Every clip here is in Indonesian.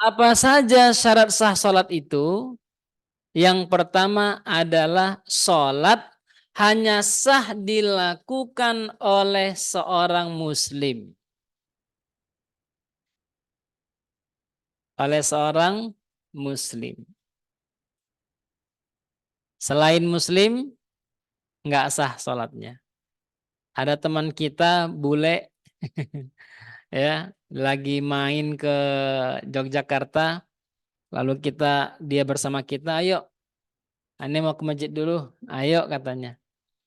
Apa saja syarat sah sholat itu? Yang pertama adalah sholat hanya sah dilakukan oleh seorang muslim. Oleh seorang muslim. Selain muslim, nggak sah sholatnya. Ada teman kita bule ya lagi main ke Yogyakarta, lalu dia bersama kita, ayo, ane mau ke masjid dulu, ayo katanya.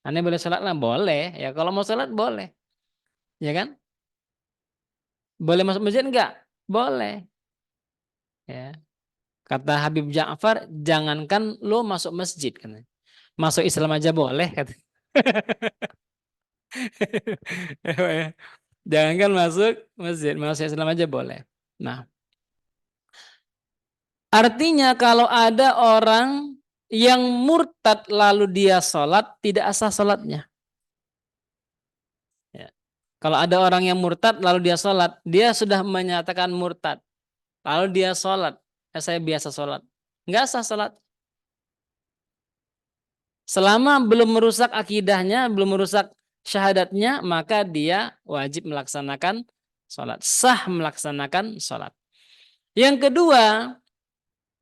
Ane boleh sholat lah, boleh. Ya kalau mau sholat boleh, ya kan? Boleh masuk masjid enggak? Boleh. Ya. Kata Habib Ja'far, jangankan lo masuk masjid, katanya. Masuk Islam aja boleh, katanya. Jangankan masuk masjid, masuk Islam aja boleh. Nah, artinya kalau ada orang yang murtad lalu dia sholat, tidak sah sholatnya. Ya. Kalau ada orang yang murtad lalu dia sholat, dia sudah menyatakan murtad. Lalu dia sholat, saya biasa sholat. Nggak sah sholat. Selama belum merusak akidahnya, belum merusak syahadatnya, maka dia wajib melaksanakan sholat. Sah melaksanakan sholat. Yang kedua,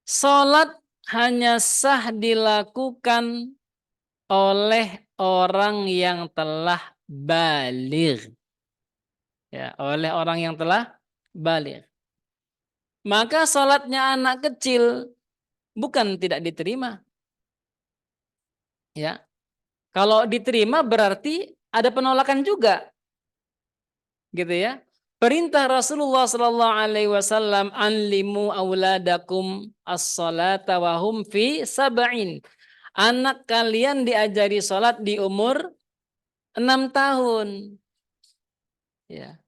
sholat hanya sah dilakukan oleh orang yang telah baligh. Ya, oleh orang yang telah baligh. Maka sholatnya anak kecil bukan tidak diterima. Ya, kalau diterima berarti ada penolakan juga, gitu ya. Perintah Rasulullah Sallallahu Alaihi Wasallam, anlimu auladakum as-salata wa hum fi sab'in. Anak kalian diajari sholat di umur 6 tahun. Ya.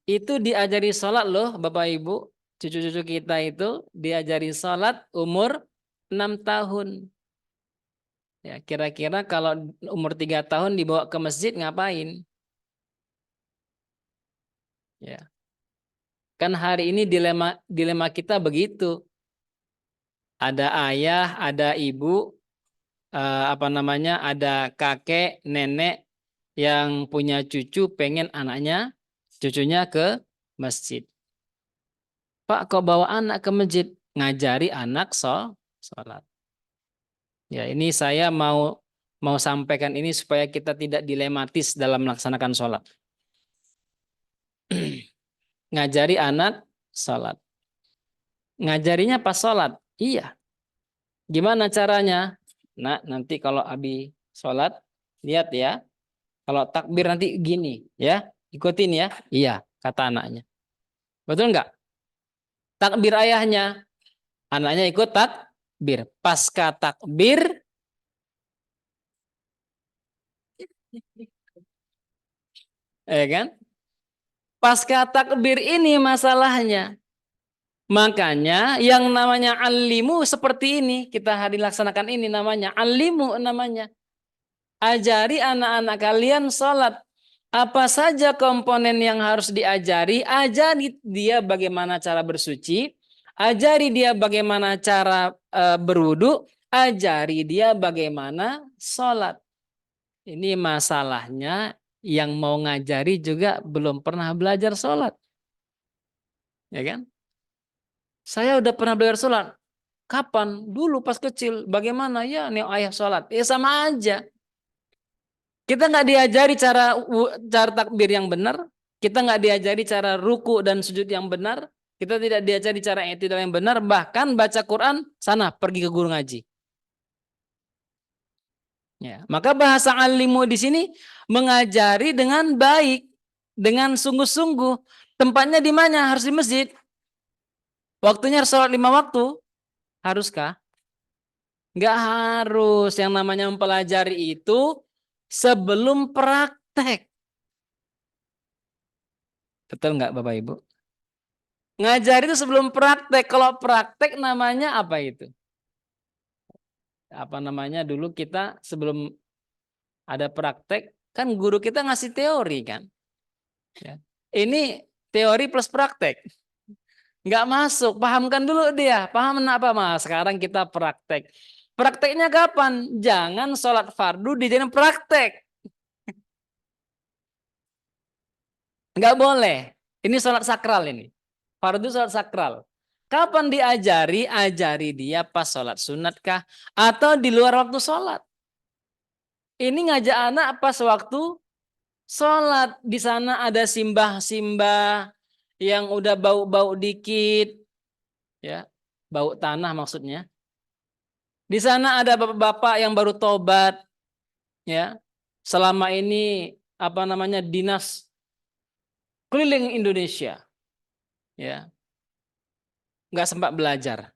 Itu diajari sholat loh Bapak Ibu. Cucu-cucu kita itu diajari sholat umur 6 tahun. Ya, kira-kira kalau umur 3 tahun dibawa ke masjid ngapain? Ya. Kan hari ini dilema kita begitu. Ada ayah, ada ibu, ada kakek, nenek yang punya cucu pengen cucunya ke masjid. Pak, kok bawa anak ke masjid? Ngajari anak sholat. Ya, ini saya mau sampaikan ini supaya kita tidak dilematis dalam melaksanakan sholat. Ngajari anak sholat. Ngajarinya pas sholat. Iya. Gimana caranya? Nah, nanti kalau Abi sholat, lihat ya. Kalau takbir nanti gini, ya. Ikutin ya. Iya, kata anaknya. Betul nggak? Takbir ayahnya. Anaknya ikut takbir. Pasca takbir, kan? Pasca takbir ini masalahnya. Makanya yang namanya alimu seperti ini, kita hari laksanakan ini namanya alimu namanya. Ajari anak-anak kalian sholat. Apa saja komponen yang harus diajari, ajari dia bagaimana cara bersuci, ajari dia bagaimana cara berwudu, ajari dia bagaimana sholat. Ini masalahnya yang mau ngajari juga belum pernah belajar sholat. Ya kan? Saya udah pernah belajar sholat. Kapan? Dulu pas kecil. Bagaimana? Ya, nih ayah sholat. Ya sama aja. Kita nggak diajari cara takbir yang benar. Kita nggak diajari cara ruku dan sujud yang benar. Kita tidak diajari cara i'tidal yang benar. Bahkan baca Quran, sana pergi ke guru ngaji. Ya, maka bahasa alimu di sini mengajari dengan baik, dengan sungguh-sungguh. Tempatnya di mana? Harus di masjid. Waktunya harus sholat 5 waktu. Haruskah? Nggak harus. Yang namanya mempelajari itu sebelum praktek. Betul nggak Bapak Ibu? Ngajar itu sebelum praktek. Kalau praktek namanya apa itu? Apa namanya dulu kita sebelum ada praktek, kan guru kita ngasih teori kan? Ya. Ini teori plus praktek. Nggak masuk. Pahamkan dulu dia. Paham apa mas? Sekarang kita praktek. Prakteknya kapan? Jangan sholat fardu dijadikan praktek. Nggak boleh. Ini sholat sakral ini. Fardu sholat sakral. Kapan diajari? Ajari dia pas sholat sunat kah? Atau di luar waktu sholat. Ini ngajak anak pas waktu sholat. Di sana ada simbah-simbah yang udah bau-bau dikit. Ya, bau tanah maksudnya. Di sana ada bapak-bapak yang baru tobat. Ya, selama ini apa namanya dinas keliling Indonesia. Ya, nggak sempat belajar.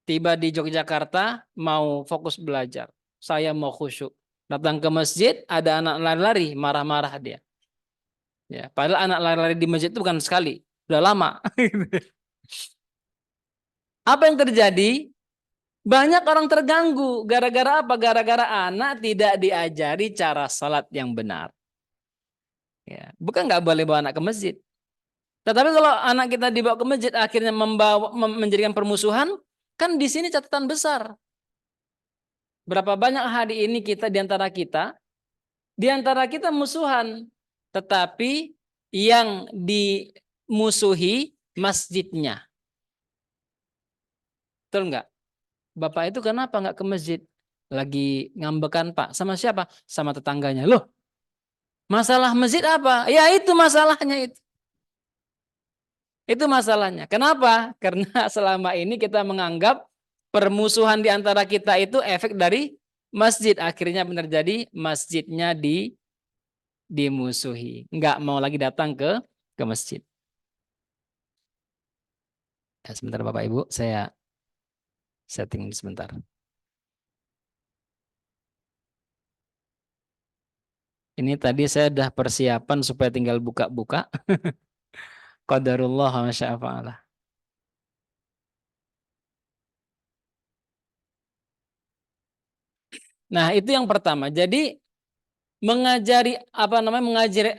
Tiba di Yogyakarta mau fokus belajar. Saya mau khusyuk. Datang ke masjid, ada anak lari-lari, marah-marah dia. Ya, padahal anak lari-lari di masjid itu bukan sekali, udah lama. Apa yang terjadi? Banyak orang terganggu. Gara-gara apa? Gara-gara anak tidak diajari cara salat yang benar. Ya, bukan nggak boleh bawa anak ke masjid. Tetapi kalau anak kita dibawa ke masjid akhirnya menjadikan permusuhan, kan di sini catatan besar. Berapa banyak hari ini di antara kita musuhan, tetapi yang dimusuhi masjidnya. Betul nggak? Bapak itu kenapa nggak ke masjid? Lagi ngambekan Pak. Sama siapa? Sama tetangganya. Loh, masalah masjid apa? Ya itu masalahnya itu. Itu masalahnya. Kenapa? Karena selama ini kita menganggap permusuhan di antara kita itu efek dari masjid. Akhirnya benar jadi masjidnya dimusuhi. Nggak mau lagi datang ke masjid. Ya, sebentar Bapak Ibu, saya setting sebentar. Ini tadi saya sudah persiapan supaya tinggal buka-buka. Qadarullah wa sya'afa'alah. Nah, itu yang pertama. Jadi mengajari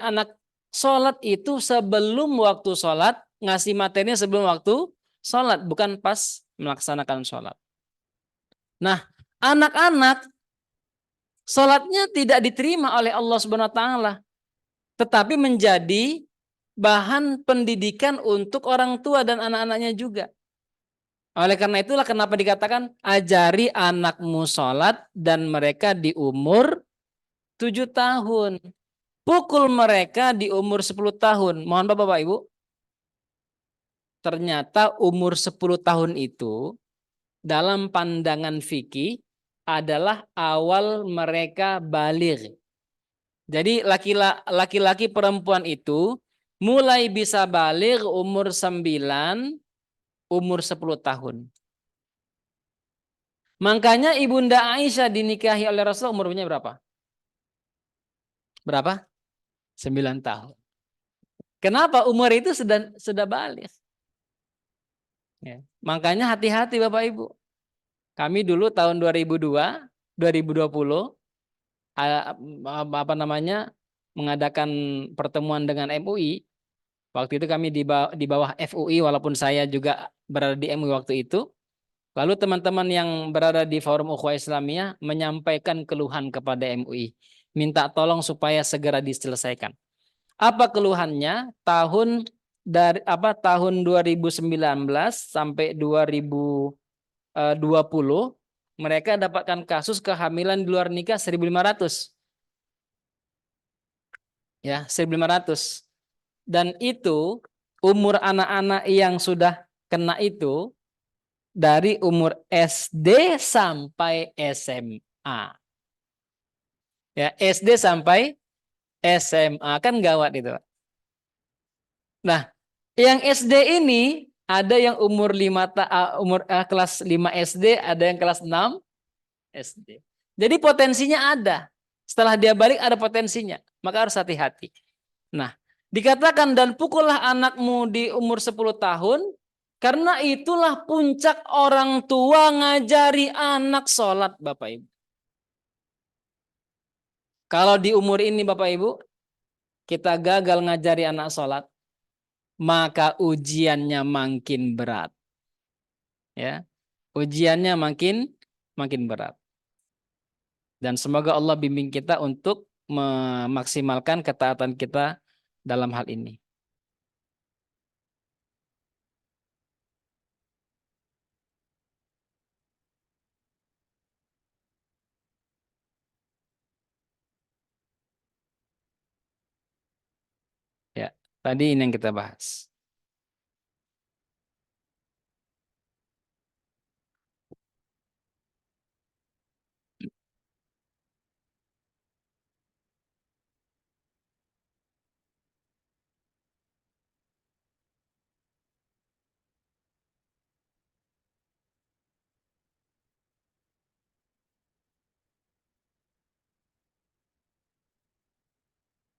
anak sholat itu sebelum waktu sholat, ngasih materinya sebelum waktu sholat, bukan pas melaksanakan sholat. Nah, anak-anak sholatnya tidak diterima oleh Allah Subhanahu Wa Taala, tetapi menjadi bahan pendidikan untuk orang tua dan anak-anaknya juga. Oleh karena itulah kenapa dikatakan ajari anakmu sholat dan mereka di umur 7 tahun. Pukul mereka di umur 10 tahun. Mohon Bapak Ibu. Ternyata umur 10 tahun itu dalam pandangan fikih adalah awal mereka baligh. Jadi laki-laki perempuan itu mulai bisa baligh umur 9, umur 10 tahun. Makanya Ibunda Aisyah dinikahi oleh Rasul umurnya berapa? Berapa? 9 tahun. Kenapa umur itu sudah balik? Ya. Makanya hati-hati Bapak Ibu. Kami dulu tahun 2002, 2020 apa namanya mengadakan pertemuan dengan MUI. Waktu itu kami di bawah FUI walaupun saya juga berada di MUI waktu itu. Lalu teman-teman yang berada di Forum Ukhuwah Islamiyah menyampaikan keluhan kepada MUI, minta tolong supaya segera diselesaikan. Apa keluhannya? Tahun 2019 sampai 2020 mereka dapatkan kasus kehamilan di luar nikah 1.500. Ya, 1.500. Dan itu umur anak-anak yang sudah kena itu dari umur SD sampai SMA. Ya, SD sampai SMA kan gawat itu. Nah, yang SD ini ada yang kelas 5 SD, ada yang kelas 6 SD. Jadi potensinya ada. Setelah dia balik ada potensinya. Maka harus hati-hati. Nah, dikatakan dan pukullah anakmu di umur 10 tahun karena itulah puncak orang tua ngajari anak sholat Bapak Ibu. Kalau di umur ini Bapak Ibu kita gagal ngajari anak sholat, maka ujiannya makin berat. Ya, ujiannya makin berat. Dan semoga Allah bimbing kita untuk memaksimalkan ketaatan kita dalam hal ini. Ya, tadi ini yang kita bahas.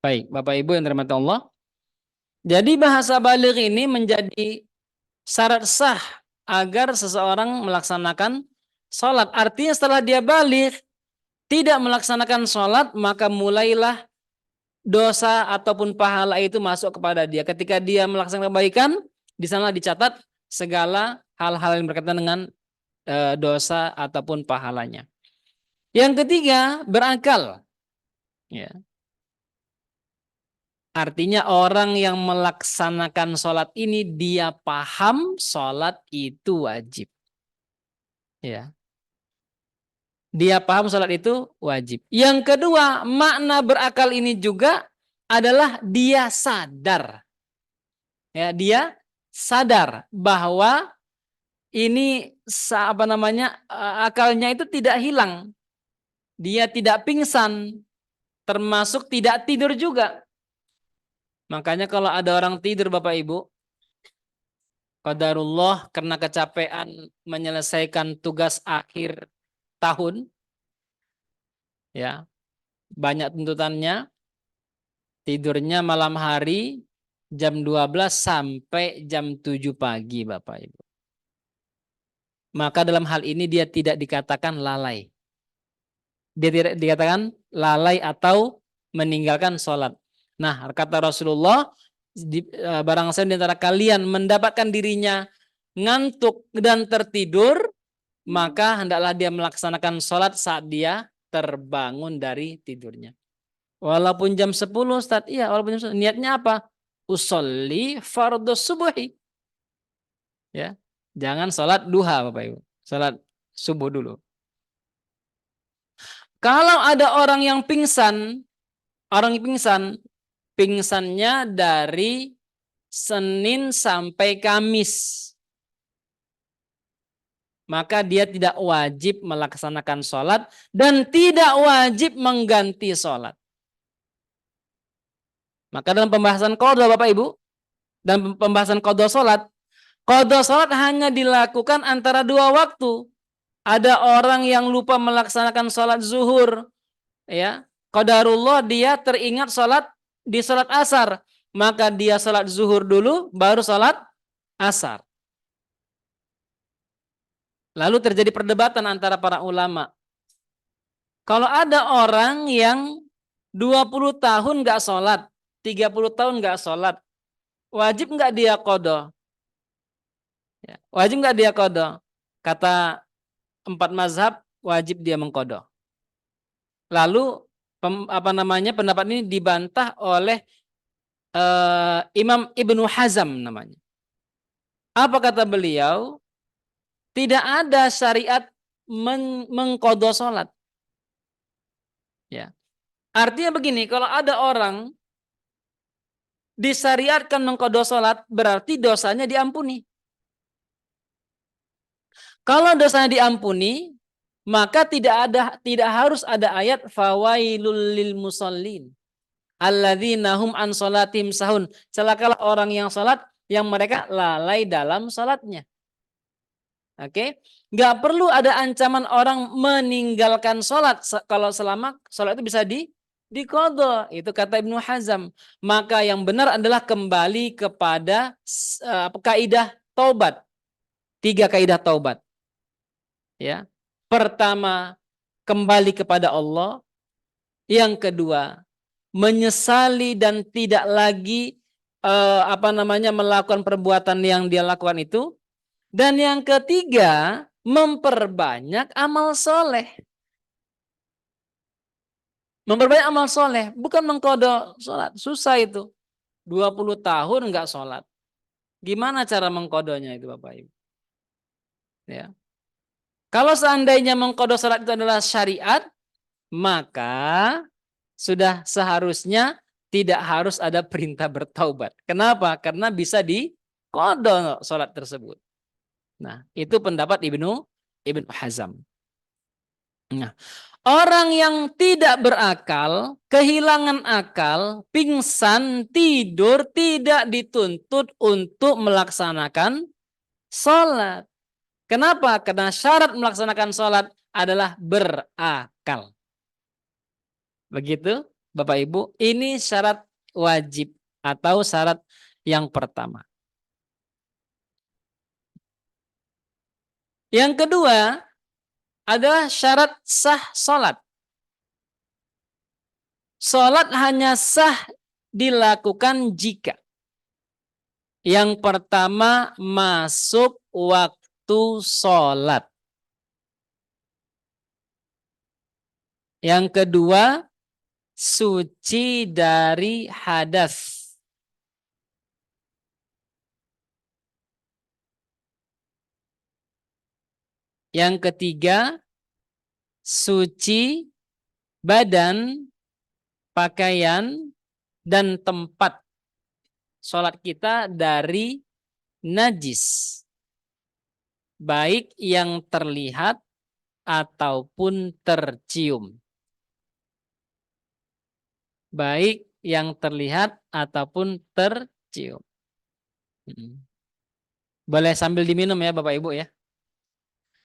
Baik, Bapak Ibu yang dirahmati Allah. Jadi bahasa baligh ini menjadi syarat sah agar seseorang melaksanakan sholat. Artinya setelah dia baligh tidak melaksanakan sholat, maka mulailah dosa ataupun pahala itu masuk kepada dia. Ketika dia melaksanakan kebaikan, di sana dicatat segala hal-hal yang berkaitan dengan dosa ataupun pahalanya. Yang ketiga, berakal. Ya. Artinya orang yang melaksanakan sholat ini dia paham sholat itu wajib. Ya. Dia paham sholat itu wajib. Yang kedua, makna berakal ini juga adalah dia sadar. Ya, dia sadar bahwa ini apa namanya akalnya itu tidak hilang. Dia tidak pingsan, termasuk tidak tidur juga. Makanya kalau ada orang tidur Bapak Ibu, qadarullah karena kecapean menyelesaikan tugas akhir tahun, ya banyak tuntutannya, tidurnya malam hari jam 12 sampai jam 7 pagi Bapak Ibu. Maka dalam hal ini dia tidak dikatakan lalai. Dia tidak dikatakan lalai atau meninggalkan sholat. Nah, kata Rasulullah, barang siapa di antara kalian mendapatkan dirinya ngantuk dan tertidur, maka hendaklah dia melaksanakan sholat saat dia terbangun dari tidurnya. Walaupun jam 10, Ustaz. Iya, walaupun jam 10. Niatnya apa? Usolli fardhu subuhi. Ya. Jangan sholat duha, Bapak Ibu. Sholat subuh dulu. Kalau ada orang yang pingsan, pingsannya dari Senin sampai Kamis, maka dia tidak wajib melaksanakan sholat dan tidak wajib mengganti sholat. Maka dalam pembahasan qadha Bapak Ibu, dan pembahasan qadha sholat hanya dilakukan antara dua waktu. Ada orang yang lupa melaksanakan sholat zuhur, ya, qadarullah dia teringat sholat di sholat asar, maka dia sholat zuhur dulu, baru sholat asar. Lalu terjadi perdebatan antara para ulama. Kalau ada orang yang 20 tahun nggak sholat, 30 tahun nggak sholat, wajib nggak dia qadha? Ya, wajib nggak dia qadha? Kata 4 mazhab, wajib dia mengqadha. Lalu pendapat ini dibantah oleh Imam Ibnu Hazm namanya. Apa kata beliau? Tidak ada syariat mengqadha sholat. Ya. Artinya begini, kalau ada orang disyariatkan mengqadha sholat, berarti dosanya diampuni. Kalau dosanya diampuni, maka tidak harus ada ayat fawailul lil musallin alladzina hum an sholatim sahun. Celakalah orang yang salat yang mereka lalai dalam salatnya. Oke, nggak perlu ada ancaman orang meninggalkan salat kalau selama salat itu bisa diqadha. Itu kata Ibnu Hazm. Maka yang benar adalah kembali kepada kaidah taubat. 3 kaidah taubat. Ya. Pertama, kembali kepada Allah. Yang kedua, menyesali dan tidak lagi melakukan perbuatan yang dia lakukan itu. Dan yang ketiga, memperbanyak amal soleh. Memperbanyak amal soleh, bukan mengkodok sholat. Susah itu. 20 tahun nggak sholat. Gimana cara mengkodonya itu Bapak Ibu? Ya. Kalau seandainya mengkodok sholat itu adalah syariat, maka sudah seharusnya tidak harus ada perintah bertaubat. Kenapa? Karena bisa dikodok sholat tersebut. Nah, itu pendapat Ibnu Hazm. Nah, orang yang tidak berakal, kehilangan akal, pingsan, tidur, tidak dituntut untuk melaksanakan sholat. Kenapa? Karena syarat melaksanakan sholat adalah berakal. Begitu, Bapak Ibu. Ini syarat wajib atau syarat yang pertama. Yang kedua adalah syarat sah sholat. Sholat hanya sah dilakukan jika yang pertama masuk waktu sholat. Yang kedua suci dari hadas. Yang ketiga suci badan, pakaian, dan tempat sholat kita dari najis. Baik yang terlihat ataupun tercium. Baik yang terlihat ataupun tercium. Boleh sambil diminum ya Bapak Ibu ya.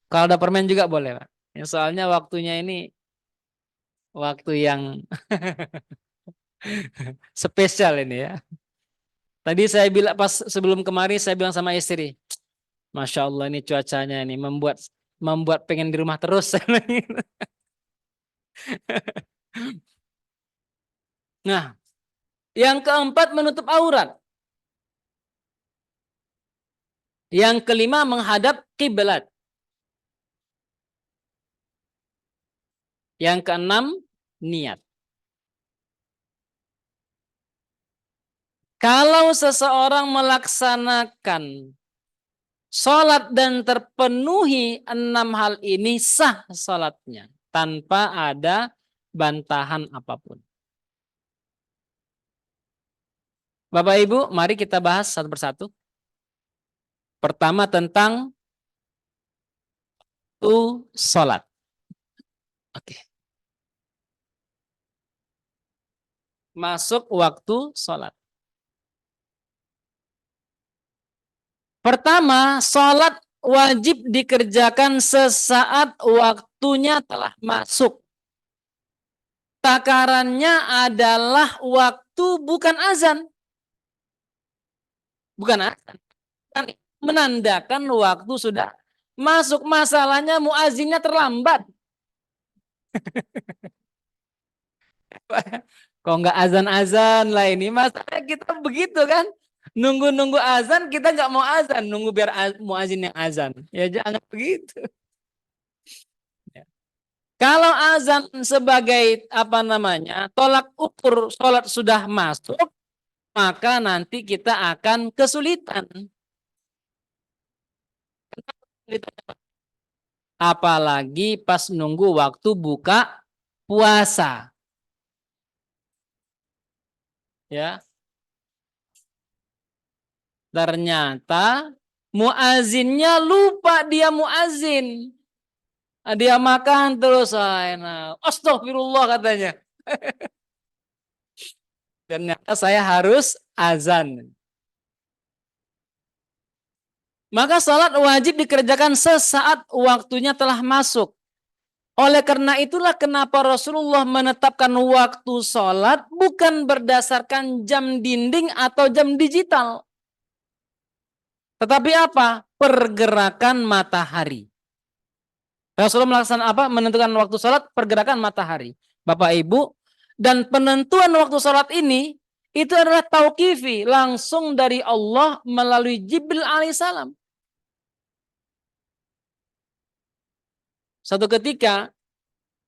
Kalau ada permen juga boleh Pak. Ya, soalnya waktunya ini waktu yang spesial ini ya. Tadi saya bilang pas sebelum kemari saya bilang sama istri, Masya Allah ini cuacanya ini membuat pengen di rumah terus. Nah, yang keempat menutup aurat. Yang kelima menghadap kiblat. Yang keenam niat. Kalau seseorang melaksanakan sholat dan terpenuhi 6 hal ini sah sholatnya tanpa ada bantahan apapun. Bapak Ibu, mari kita bahas satu persatu. Pertama tentang sholat. Oke. Masuk waktu sholat. Pertama, sholat wajib dikerjakan sesaat waktunya telah masuk. Takarannya adalah waktu bukan azan. Bukan azan. Menandakan waktu sudah masuk. Masalahnya muazinnya terlambat. Kok nggak azan-azan lah ini. Masalahnya kita begitu kan. Nunggu-nunggu azan kita nggak mau azan. Nunggu biar muazin yang azan. Ya jangan begitu. Ya. Kalau azan sebagai tolak ukur sholat sudah masuk, maka nanti kita akan kesulitan. Apalagi pas nunggu waktu buka puasa. Ya. Ternyata muazinnya lupa dia muazin. Dia makan terus, astagfirullah katanya. Ternyata saya harus azan. Maka salat wajib dikerjakan sesaat waktunya telah masuk. Oleh karena itulah kenapa Rasulullah menetapkan waktu salat bukan berdasarkan jam dinding atau jam digital. Tetapi apa? Pergerakan matahari. Rasulullah menentukan waktu salat pergerakan matahari. Bapak Ibu, dan penentuan waktu salat ini Itu adalah tauqifi, langsung dari Allah melalui Jibril alaihissalam. Suatu ketika,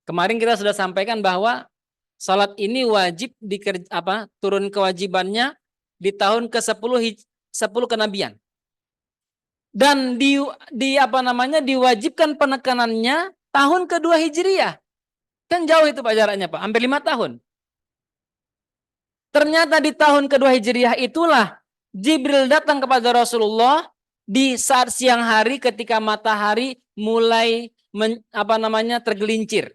kemarin kita sudah sampaikan bahwa salat ini wajib turun kewajibannya di tahun ke-10 10 kenabian. Dan diwajibkan penekanannya tahun kedua Hijriyah. Kan jauh itu Pak jaraknya Pak, hampir 5 tahun. Ternyata di tahun kedua Hijriyah itulah Jibril datang kepada Rasulullah di saat siang hari ketika matahari mulai tergelincir.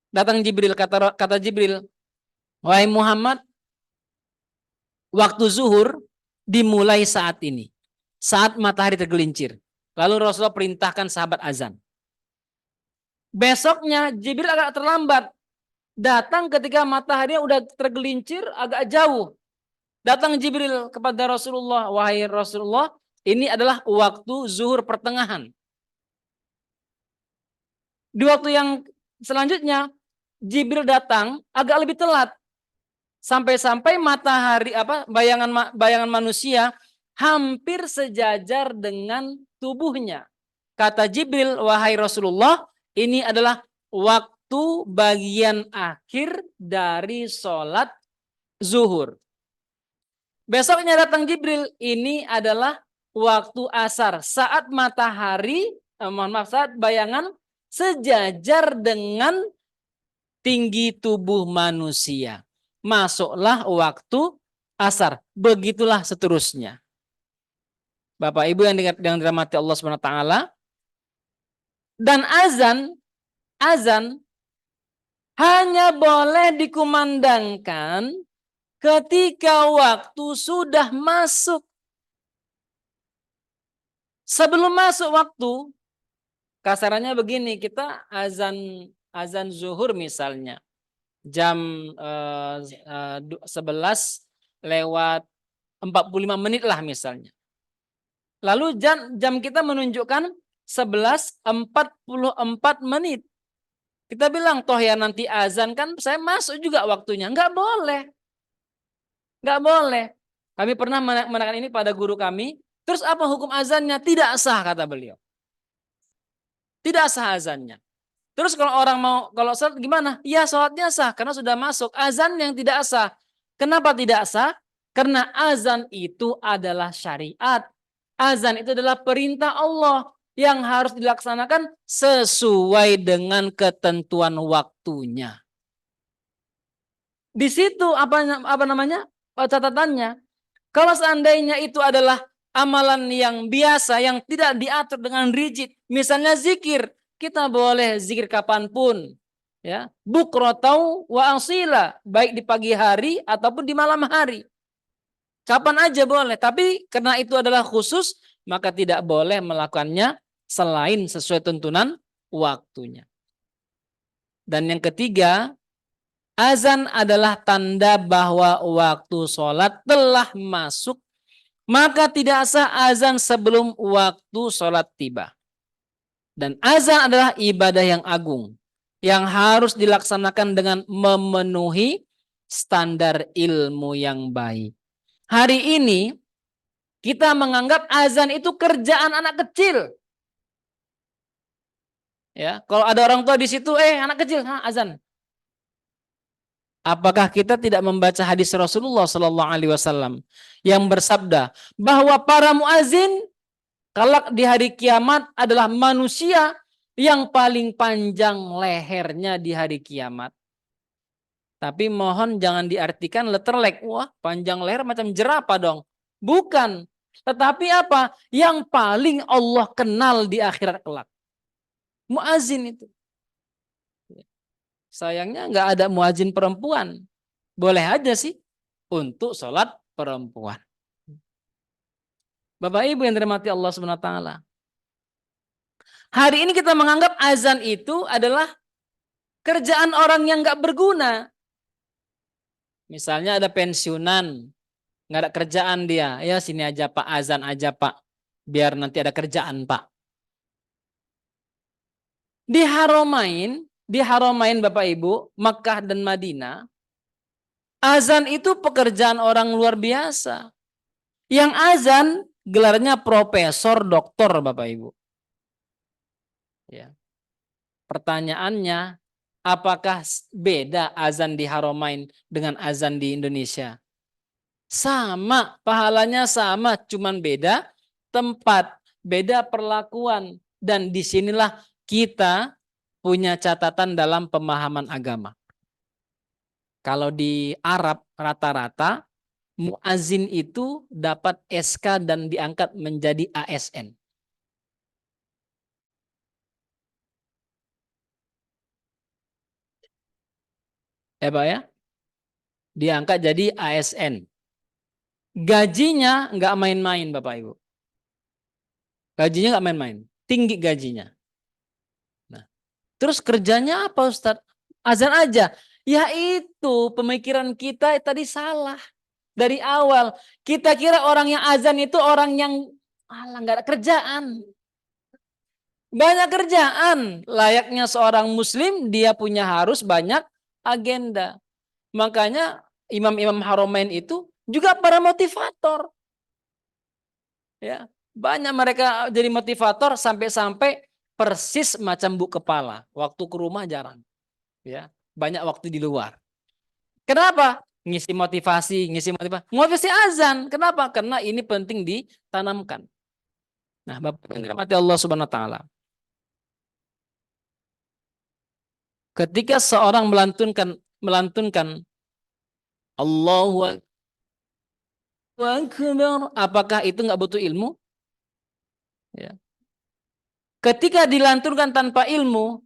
Datang Jibril, kata Jibril, wahai Muhammad, waktu zuhur dimulai saat ini, saat matahari tergelincir. Lalu Rasulullah perintahkan sahabat azan. Besoknya Jibril agak terlambat, datang ketika matahari udah tergelincir agak jauh. Datang Jibril kepada Rasulullah, wahai Rasulullah, ini adalah waktu zuhur pertengahan. Di waktu yang selanjutnya Jibril datang agak lebih telat. Sampai-sampai matahari bayangan manusia hampir sejajar dengan tubuhnya. Kata Jibril, wahai Rasulullah, ini adalah waktu bagian akhir dari sholat zuhur. Besoknya datang Jibril, ini adalah waktu asar, saat matahari, saat bayangan sejajar dengan tinggi tubuh manusia. Masuklah waktu asar. Begitulah seterusnya. Bapak Ibu yang dirahmati Allah SWT. Dan azan hanya boleh dikumandangkan ketika waktu sudah masuk. Sebelum masuk waktu, kasarannya begini, kita azan zuhur misalnya jam 11 lewat 45 menit lah misalnya. Lalu jam kita menunjukkan 11.44 menit. Kita bilang, toh ya nanti azan kan saya masuk juga waktunya. Enggak boleh. Enggak boleh. Kami pernah menekan ini pada guru kami. Terus apa hukum azannya? Tidak sah, kata beliau. Tidak sah azannya. Terus kalau sholat gimana? Ya sholatnya sah karena sudah masuk. Azan yang tidak sah. Kenapa tidak sah? Karena azan itu adalah syariat. Azan itu adalah perintah Allah yang harus dilaksanakan sesuai dengan ketentuan waktunya. Di situ catatannya. Kalau seandainya itu adalah amalan yang biasa yang tidak diatur dengan rigid, misalnya zikir, kita boleh zikir kapanpun, ya, bukrotau wa asila, baik di pagi hari ataupun di malam hari. Kapan aja boleh, tapi karena itu adalah khusus, maka tidak boleh melakukannya selain sesuai tuntunan waktunya. Dan yang ketiga, azan adalah tanda bahwa waktu sholat telah masuk, maka tidak sah azan sebelum waktu sholat tiba. Dan azan adalah ibadah yang agung, yang harus dilaksanakan dengan memenuhi standar ilmu yang baik. Hari ini kita menganggap azan itu kerjaan anak kecil. Ya, kalau ada orang tua di situ, anak kecil, azan. Apakah kita tidak membaca hadis Rasulullah SAW yang bersabda bahwa para muazin kelak di hari kiamat adalah manusia yang paling panjang lehernya di hari kiamat. Tapi mohon jangan diartikan letterlek, wah panjang leher macam jerapah dong. Bukan. Tetapi apa? Yang paling Allah kenal di akhirat kelak. Muazin itu. Sayangnya nggak ada muazin perempuan. Boleh aja sih untuk sholat perempuan. Bapak Ibu yang dirahmati Allah SWT. Hari ini kita menganggap azan itu adalah kerjaan orang yang nggak berguna. Misalnya ada pensiunan, nggak ada kerjaan dia. Ya sini aja Pak, azan aja Pak. Biar nanti ada kerjaan Pak. Di Haramain Bapak Ibu, Makkah dan Madinah, Azan itu pekerjaan orang luar biasa. Yang azan gelarnya profesor, doktor, Bapak Ibu. Ya. Pertanyaannya, apakah beda azan di Haramain dengan azan di Indonesia? Sama, pahalanya sama, cuman beda tempat, beda perlakuan. Dan disinilah kita punya catatan dalam pemahaman agama. Kalau di Arab rata-rata, muazin itu dapat SK dan diangkat menjadi ASN. Ya Pak ya? Diangkat jadi ASN. Gajinya nggak main-main Bapak Ibu. Gajinya nggak main-main. Tinggi gajinya. Nah, terus kerjanya apa Ustadz? Azan aja. Ya itu pemikiran kita tadi salah. Dari awal. Kita kira orang yang azan itu orang yang nggak ada kerjaan. Banyak kerjaan. Layaknya seorang muslim dia punya harus banyak agenda. Makanya imam-imam Haramain itu juga para motivator. Ya, banyak mereka jadi motivator sampai-sampai persis macam bu kepala. Waktu ke rumah jarang. Ya, banyak waktu di luar. Kenapa? Ngisi motivasi, ngisi motivasi. Motivasi azan. Kenapa? Karena ini penting ditanamkan. Nah, Bapak yang dirahmati Allah Subhanahu wa taala. Ketika seorang melantunkan Allahu Akbar, apakah itu nggak butuh ilmu? Ya. Ketika dilantunkan tanpa ilmu,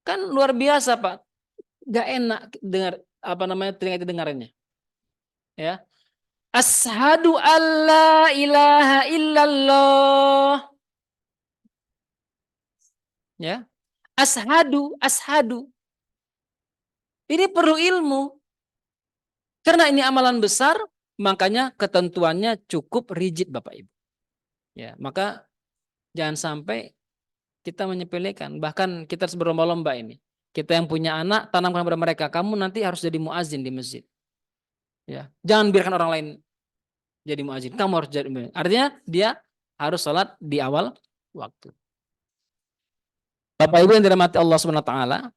kan luar biasa Pak. Gak enak dengar apa namanya telinga itu dengarannya. Ya. Asyhadu alla ilaha illallah. Ya. Ashadu. Ini perlu ilmu. Karena ini amalan besar, makanya ketentuannya cukup rigid Bapak Ibu. Ya, maka jangan sampai kita menyepelekan. Bahkan kita harus berlomba-lomba ini. Kita yang punya anak, tanamkan kepada mereka. Kamu nanti harus jadi muazin di masjid. Ya, jangan biarkan orang lain jadi muazin. Kamu harus jadi muazin. Artinya dia harus sholat di awal waktu. Bapak Ibu yang dirahmati Allah Subhanahu wa taala,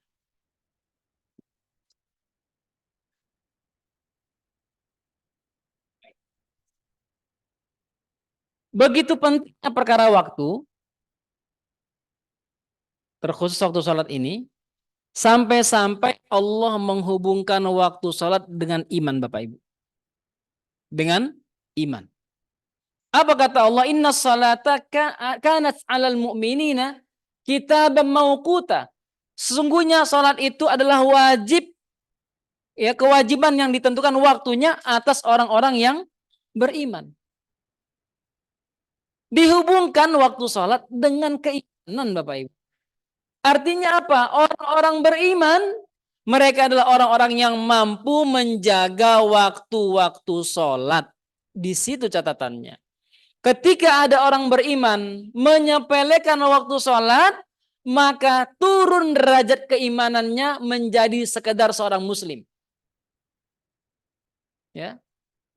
begitu pentingnya perkara waktu, terkhusus waktu sholat ini, sampai-sampai Allah menghubungkan waktu sholat dengan iman Bapak Ibu. Dengan iman. Apa kata Allah? Inna salata kanat alal mu'minina kitaban mauquta. Sesungguhnya sholat itu adalah wajib, ya kewajiban yang ditentukan waktunya atas orang-orang yang beriman. Dihubungkan waktu sholat dengan keimanan Bapak Ibu. Artinya apa? Orang-orang beriman, mereka adalah orang-orang yang mampu menjaga waktu-waktu sholat. Di situ catatannya. Ketika ada orang beriman menyepelekan waktu sholat, maka turun derajat keimanannya menjadi sekedar seorang muslim. Ya,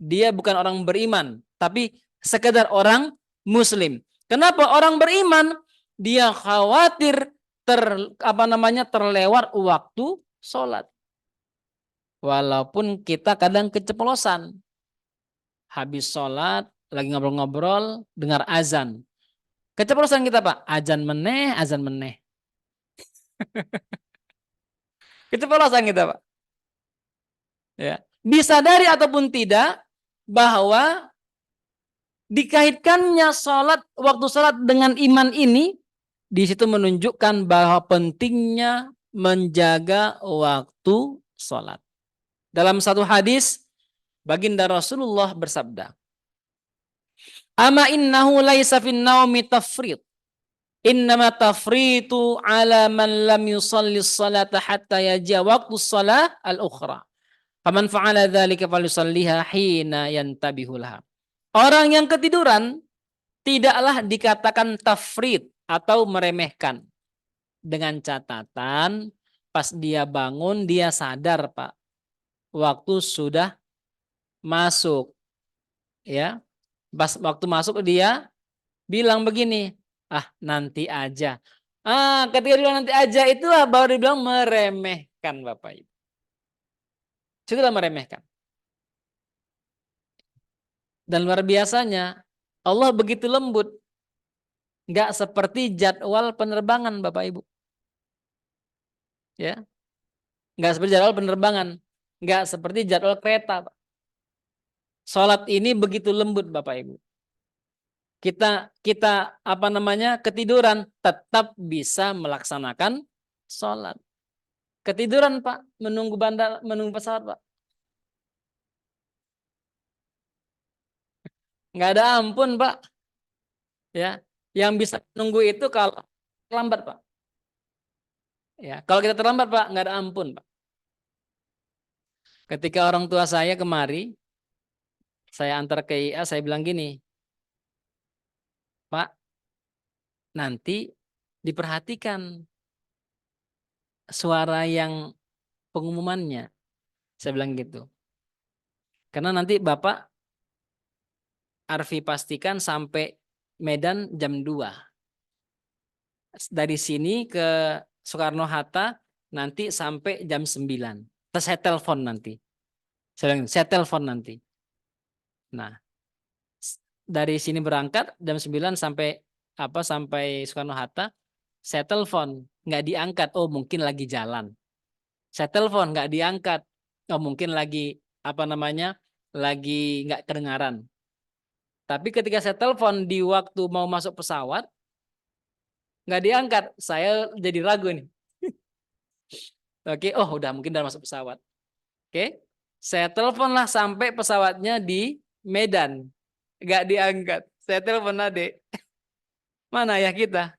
dia bukan orang beriman, tapi sekedar orang muslim. Kenapa orang beriman? Dia khawatir terlewat waktu sholat. Walaupun kita kadang keceplosan. Habis sholat, lagi ngobrol-ngobrol, dengar azan. Keceplosan kita Pak, azan meneh. Keceplosan kita Pak. Ya. Disadari ataupun tidak bahwa dikaitkannya waktu sholat dengan iman ini, di situ menunjukkan bahwa pentingnya menjaga waktu sholat. Dalam satu hadis, baginda Rasulullah bersabda, "Ama innahu laisa fin naumi tafrid. Innama tafritu ala man lam yusalli salata hatta yaja waqtu salah al-ukhra. Faman fa'ala dzalika falyusalliha hina yantabihu laha." Orang yang ketiduran tidaklah dikatakan tafrid atau meremehkan. Dengan catatan pas dia bangun dia sadar Pak. waktu sudah masuk, ya. Pas waktu masuk dia bilang begini, ah nanti aja. Ketika dia bilang nanti aja itulah baru dibilang meremehkan Bapak Ibu. Itulah meremehkan. Dan luar biasanya Allah begitu lembut, nggak seperti jadwal penerbangan Bapak Ibu, ya, nggak seperti jadwal penerbangan, nggak seperti jadwal kereta. Sholat ini begitu lembut Bapak Ibu. Kita kita apa namanya ketiduran tetap bisa melaksanakan sholat. Ketiduran Pak, menunggu pesawat Pak, nggak ada ampun Pak, ya. Yang bisa menunggu itu kalau terlambat Pak, ya. Kalau kita terlambat Pak, nggak ada ampun Pak. Ketika orang tua saya kemari, saya antar ke IA, saya bilang gini, Pak, nanti diperhatikan suara yang pengumumannya. Saya bilang gitu. Karena nanti Bapak Arfi pastikan sampai Medan jam 2. Dari sini ke Soekarno-Hatta nanti sampai jam 9. Terus saya telepon nanti. Saya telepon nanti. Nah, dari sini berangkat jam 9 sampai Soekarno-Hatta, saya telepon, nggak diangkat. Oh, mungkin lagi jalan. Saya telepon, nggak diangkat. Oh, mungkin lagi lagi nggak kedengaran. Tapi ketika saya telepon di waktu mau masuk pesawat, nggak diangkat. Saya jadi ragu nih. Oke, oh udah mungkin udah masuk pesawat. Oke, saya teleponlah sampai pesawatnya di Medan, nggak diangkat. Saya telepon adek, mana ya kita?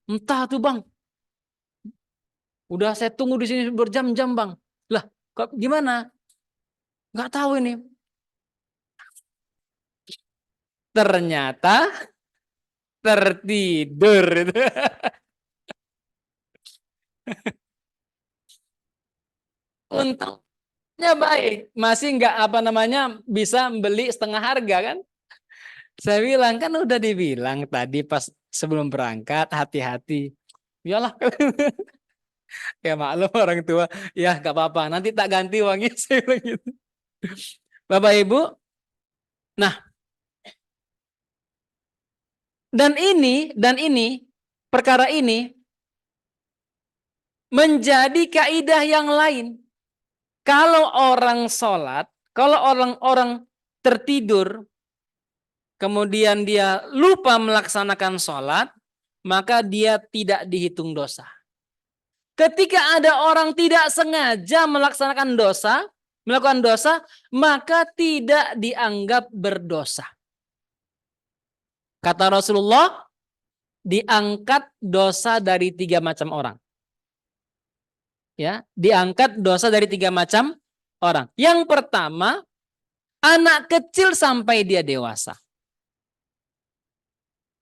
Entah tuh bang, udah saya tunggu di sini berjam-jam bang. Lah, kok gimana? Nggak tahu ini. Ternyata tertidur. Untungnya baik, masih nggak bisa beli setengah harga kan? Saya bilang kan udah dibilang tadi pas sebelum berangkat hati-hati. Iyalah, ya maklum orang tua, ya nggak apa-apa, nanti tak ganti uangnya. Saya bilang gitu. Bapak Ibu, nah dan ini perkara ini menjadi kaidah yang lain. Kalau orang sholat, kalau orang-orang tertidur, kemudian dia lupa melaksanakan sholat, maka dia tidak dihitung dosa. Ketika ada orang tidak sengaja melakukan dosa, maka tidak dianggap berdosa. Kata Rasulullah, diangkat dosa dari 3 macam orang. Ya, diangkat dosa dari 3 macam orang. Yang pertama, anak kecil sampai dia dewasa.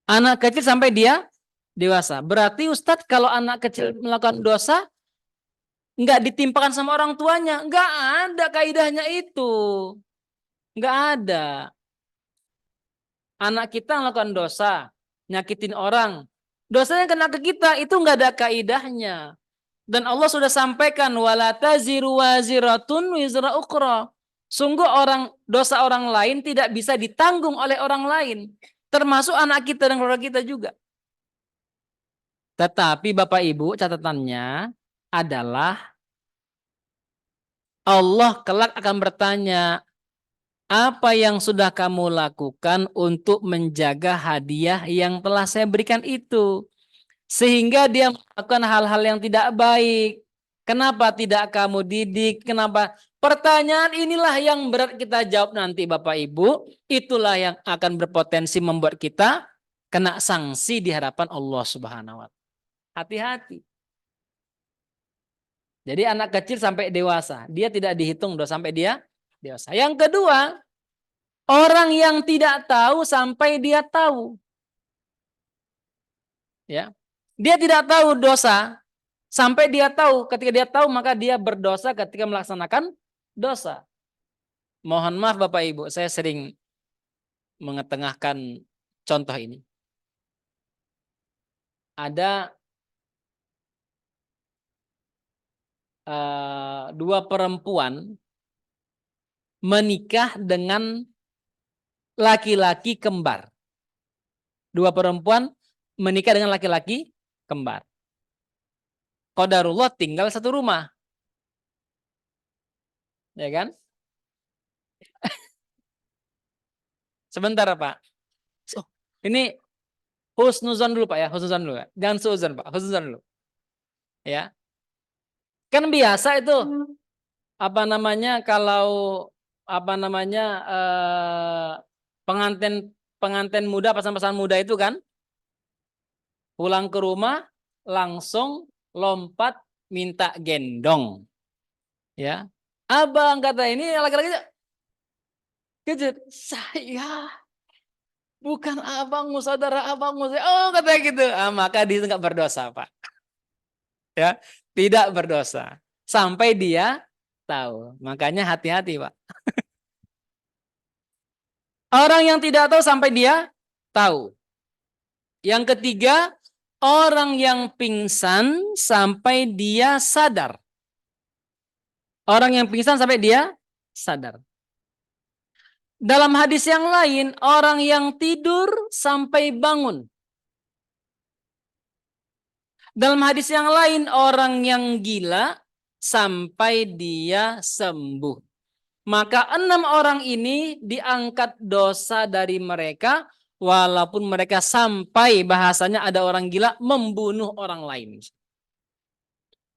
Anak kecil sampai dia dewasa. Berarti Ustadz kalau anak kecil melakukan dosa, nggak ditimpakan sama orang tuanya. Nggak ada kaidahnya itu. Nggak ada. Anak kita melakukan dosa, nyakitin orang. Dosanya kena ke kita, itu nggak ada kaidahnya. Dan Allah sudah sampaikan, wala taziru waziratun wizra ukhra. Sungguh dosa orang lain tidak bisa ditanggung oleh orang lain. Termasuk anak kita dan keluarga kita juga. Tetapi Bapak Ibu catatannya adalah Allah kelak akan bertanya, apa yang sudah kamu lakukan untuk menjaga hadiah yang telah saya berikan itu? Sehingga dia melakukan hal-hal yang tidak baik. Kenapa tidak kamu didik? Kenapa? Pertanyaan inilah yang berat kita jawab nanti Bapak Ibu. Itulah yang akan berpotensi membuat kita kena sanksi di hadapan Allah Subhanahu wa Ta'ala. Hati-hati. Jadi anak kecil sampai dewasa, dia tidak dihitung dosa sampai dia dewasa. Yang kedua, orang yang tidak tahu sampai dia tahu. Ya. Dia tidak tahu dosa sampai dia tahu. Ketika dia tahu maka dia berdosa ketika melaksanakan dosa. Mohon maaf Bapak Ibu, saya sering mengetengahkan contoh ini. Ada dua perempuan menikah dengan laki-laki kembar. Dua perempuan menikah dengan laki-laki kembar. Qadarullah tinggal satu rumah. Ya kan? Sebentar Pak. Oh, ini husnuzon dulu Pak ya, husnuzon dulu. Jangan suuzon Pak, husnuzon dulu. Ya. Kan biasa itu apa namanya kalau apa namanya pengantin pengantin muda, pasangan-pasangan muda itu kan pulang ke rumah langsung lompat minta gendong. Ya. Abang kata ini laki-laki kejut. Saya bukan abangmu, saudara abangmu. Oh katanya gitu. Maka dia nggak berdosa Pak. Ya, tidak berdosa. Sampai dia tahu. Makanya hati-hati Pak. Orang yang tidak tahu sampai dia tahu. Yang ketiga, orang yang pingsan sampai dia sadar. Orang yang pingsan sampai dia sadar. Dalam hadis yang lain, orang yang tidur sampai bangun. Dalam hadis yang lain, orang yang gila sampai dia sembuh. Maka 6 orang ini diangkat dosa dari mereka, walaupun mereka sampai bahasanya ada orang gila membunuh orang lain.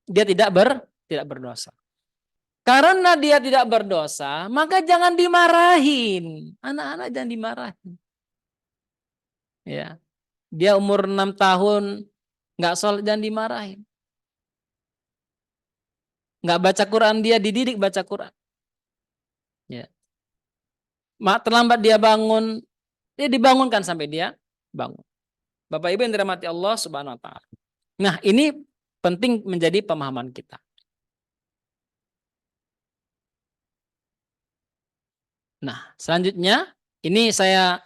Dia tidak berdosa. Karena dia tidak berdosa, maka jangan dimarahin. Anak-anak jangan dimarahin. Ya, dia umur 6 tahun nggak sholat, jangan dimarahin. Nggak baca Quran, dia dididik baca Quran. Ya. Terlambat dia bangun, dia dibangunkan sampai dia bangun. Bapak Ibu yang dirahmati Allah Subhanahu wa taala. Nah, ini penting menjadi pemahaman kita. Nah, selanjutnya ini saya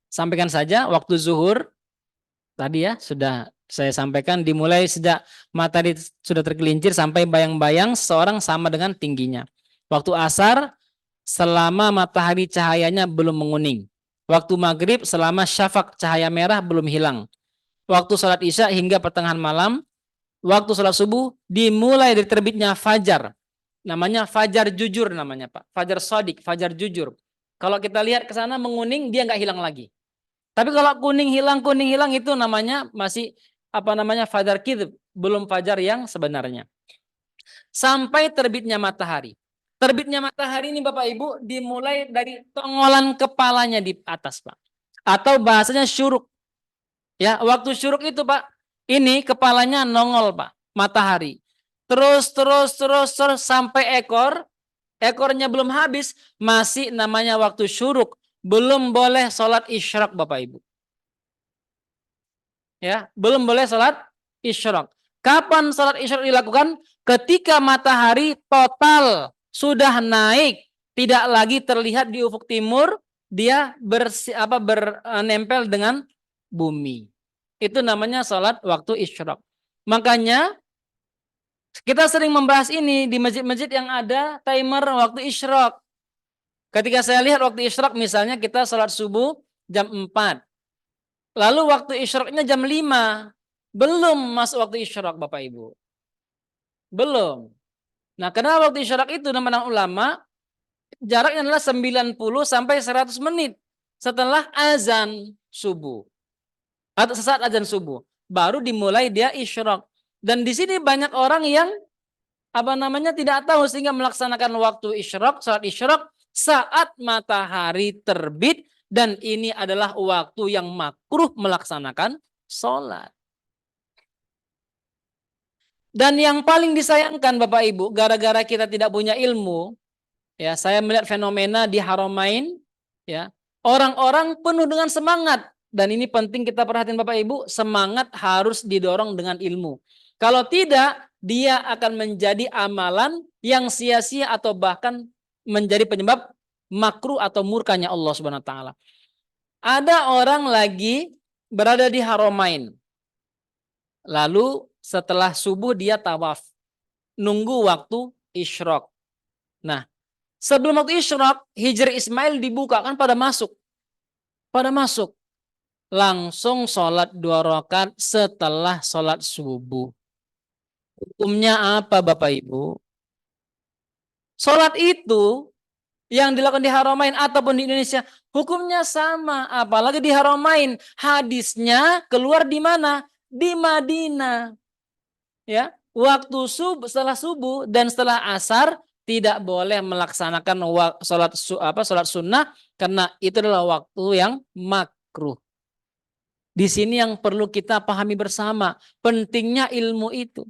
sampaikan saja waktu zuhur tadi ya sudah saya sampaikan dimulai sejak matahari sudah tergelincir sampai bayang-bayang seorang sama dengan tingginya. Waktu asar selama matahari cahayanya belum menguning. Waktu maghrib selama syafaq cahaya merah belum hilang. Waktu sholat isya hingga pertengahan malam. Waktu sholat subuh dimulai dari terbitnya fajar. Namanya fajar jujur namanya Pak. Fajar sodik, fajar jujur. Kalau kita lihat ke sana menguning, dia nggak hilang lagi. Tapi kalau kuning hilang itu namanya masih apa namanya fajar kidb, belum fajar yang sebenarnya. Sampai terbitnya matahari. Terbitnya matahari ini Bapak Ibu dimulai dari tongolan kepalanya di atas Pak. Atau bahasanya syuruk. Ya, waktu syuruk itu Pak, ini kepalanya nongol Pak, matahari. Terus sampai ekornya belum habis, masih namanya waktu syuruk, belum boleh sholat isyraq Bapak Ibu. Ya, belum boleh sholat isyraq. Kapan sholat isyraq dilakukan? Ketika matahari total sudah naik, tidak lagi terlihat di ufuk timur, dia bernempel dengan bumi. Itu namanya sholat waktu isyraq. Makanya kita sering membahas ini di masjid-masjid yang ada timer waktu isyraq. Ketika saya lihat waktu isyraq misalnya kita sholat subuh jam 4. Lalu waktu isyraqnya jam 5. Belum masuk waktu isyraq Bapak Ibu. Belum. Nah, karena waktu isyraq itu nama ulama jaraknya adalah 90 sampai 100 menit setelah azan subuh. Atau sesaat azan subuh. Baru dimulai dia isyraq. Dan di sini banyak orang yang tidak tahu sehingga melaksanakan waktu isyraq, salat isyraq saat matahari terbit dan ini adalah waktu yang makruh melaksanakan sholat. Dan yang paling disayangkan Bapak Ibu, gara-gara kita tidak punya ilmu, ya saya melihat fenomena di Haramain, ya orang-orang penuh dengan semangat dan ini penting kita perhatiin Bapak Ibu, semangat harus didorong dengan ilmu. Kalau tidak, dia akan menjadi amalan yang sia-sia atau bahkan menjadi penyebab makruh atau murkanya Allah Subhanahu wa taala. Ada orang lagi berada di Haramain. Lalu setelah subuh dia tawaf. Nunggu waktu isyraq. Nah, sebelum waktu isyraq, Hijr Ismail dibuka, kan pada masuk. Pada masuk. Langsung sholat 2 rakaat setelah sholat subuh. Hukumnya apa Bapak Ibu? Sholat itu yang dilakukan di Haramain ataupun di Indonesia hukumnya sama, apalagi di Haramain. Hadisnya keluar di mana? Di Madinah. Ya, waktu setelah subuh dan setelah asar tidak boleh melaksanakan sholat sunnah karena itu adalah waktu yang makruh. Di sini yang perlu kita pahami bersama pentingnya ilmu itu.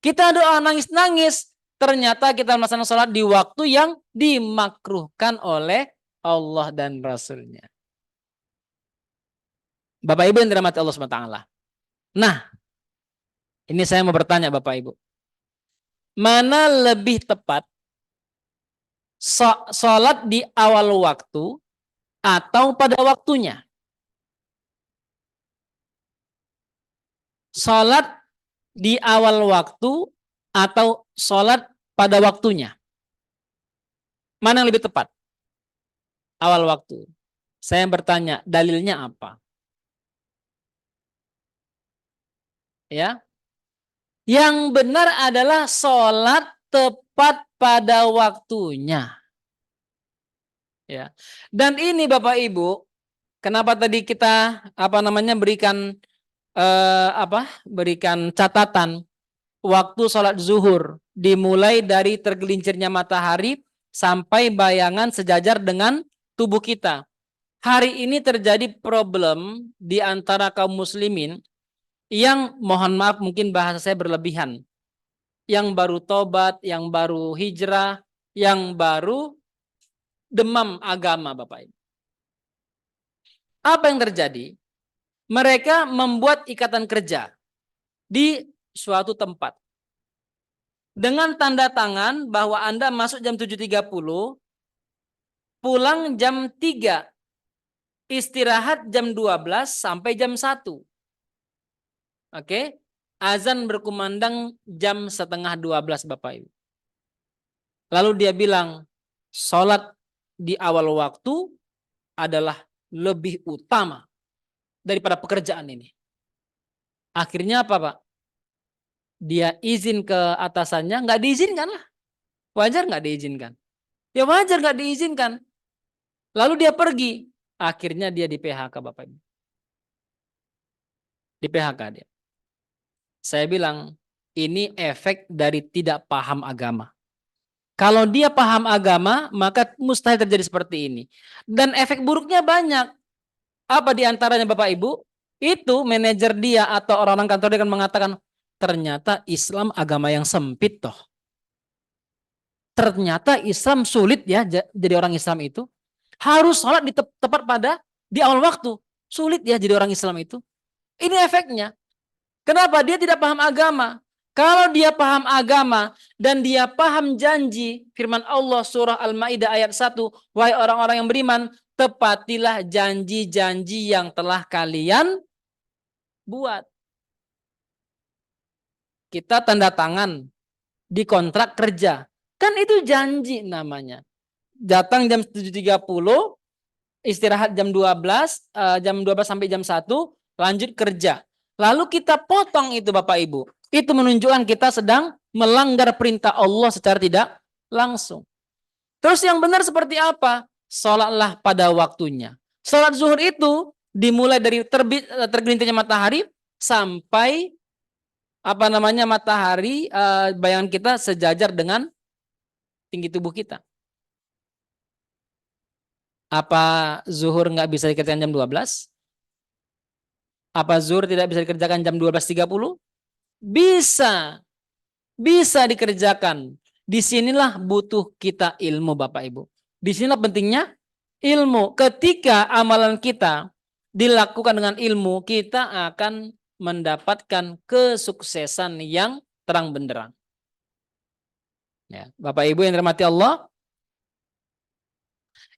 Kita doa nangis-nangis, ternyata kita melaksanakan sholat di waktu yang dimakruhkan oleh Allah dan Rasulnya. Bapak Ibu yang dirahmati Allah SWT. Nah, ini saya mau bertanya Bapak Ibu. Mana lebih tepat sholat di awal waktu atau pada waktunya? Sholat di awal waktu atau sholat pada waktunya? Mana yang lebih tepat? Awal waktu. Saya bertanya, dalilnya apa? Ya, yang benar adalah sholat tepat pada waktunya. Ya, dan ini Bapak Ibu, kenapa tadi kita berikan catatan waktu sholat zuhur dimulai dari tergelincirnya matahari sampai bayangan sejajar dengan tubuh kita. Hari ini terjadi problem di antara kaum muslimin yang, mohon maaf mungkin bahasa saya berlebihan, yang baru tobat, yang baru hijrah, yang baru demam agama Bapak Ibu. Apa yang terjadi? Mereka membuat ikatan kerja di suatu tempat dengan tanda tangan bahwa Anda masuk jam 7.30, pulang jam 3, istirahat jam 12 sampai jam 1. Oke, azan berkumandang jam 11:30 Bapak Ibu. Lalu dia bilang, sholat di awal waktu adalah lebih utama daripada pekerjaan ini. Akhirnya apa Pak? Dia izin ke atasannya, nggak diizinkan lah. Wajar nggak diizinkan? Ya wajar nggak diizinkan. Lalu dia pergi. Akhirnya dia di PHK Bapak Ibu. Di PHK dia. Saya bilang, ini efek dari tidak paham agama. Kalau dia paham agama, maka mustahil terjadi seperti ini. Dan efek buruknya banyak. Apa diantaranya Bapak Ibu? Itu manajer dia atau orang-orang kantor dia akan mengatakan, ternyata Islam agama yang sempit toh. Ternyata Islam sulit ya jadi orang Islam itu. Harus sholat tepat di awal waktu. Sulit ya jadi orang Islam itu. Ini efeknya. Kenapa? Dia tidak paham agama. Kalau dia paham agama dan dia paham janji firman Allah surah Al-Maidah ayat 1, wahai orang-orang yang beriman, tepatilah janji-janji yang telah kalian buat. Kita tanda tangan di kontrak kerja. Kan itu janji namanya. Datang jam 7.30, istirahat jam 12, jam 12 sampai jam 1, lanjut kerja. Lalu kita potong itu Bapak Ibu. Itu menunjukkan kita sedang melanggar perintah Allah secara tidak langsung. Terus yang benar seperti apa? Sholatlah pada waktunya. Sholat zuhur itu dimulai dari tergelincirnya matahari sampai matahari bayangan kita sejajar dengan tinggi tubuh kita. Apa zuhur nggak bisa dikerjakan jam 12? Apa zuhur tidak bisa dikerjakan jam 12.30? Bisa. Bisa dikerjakan. Disinilah butuh kita ilmu Bapak Ibu. Disinilah pentingnya ilmu. Ketika amalan kita dilakukan dengan ilmu, kita akan mendapatkan kesuksesan yang terang benderang. Ya, Bapak Ibu yang dirahmati Allah,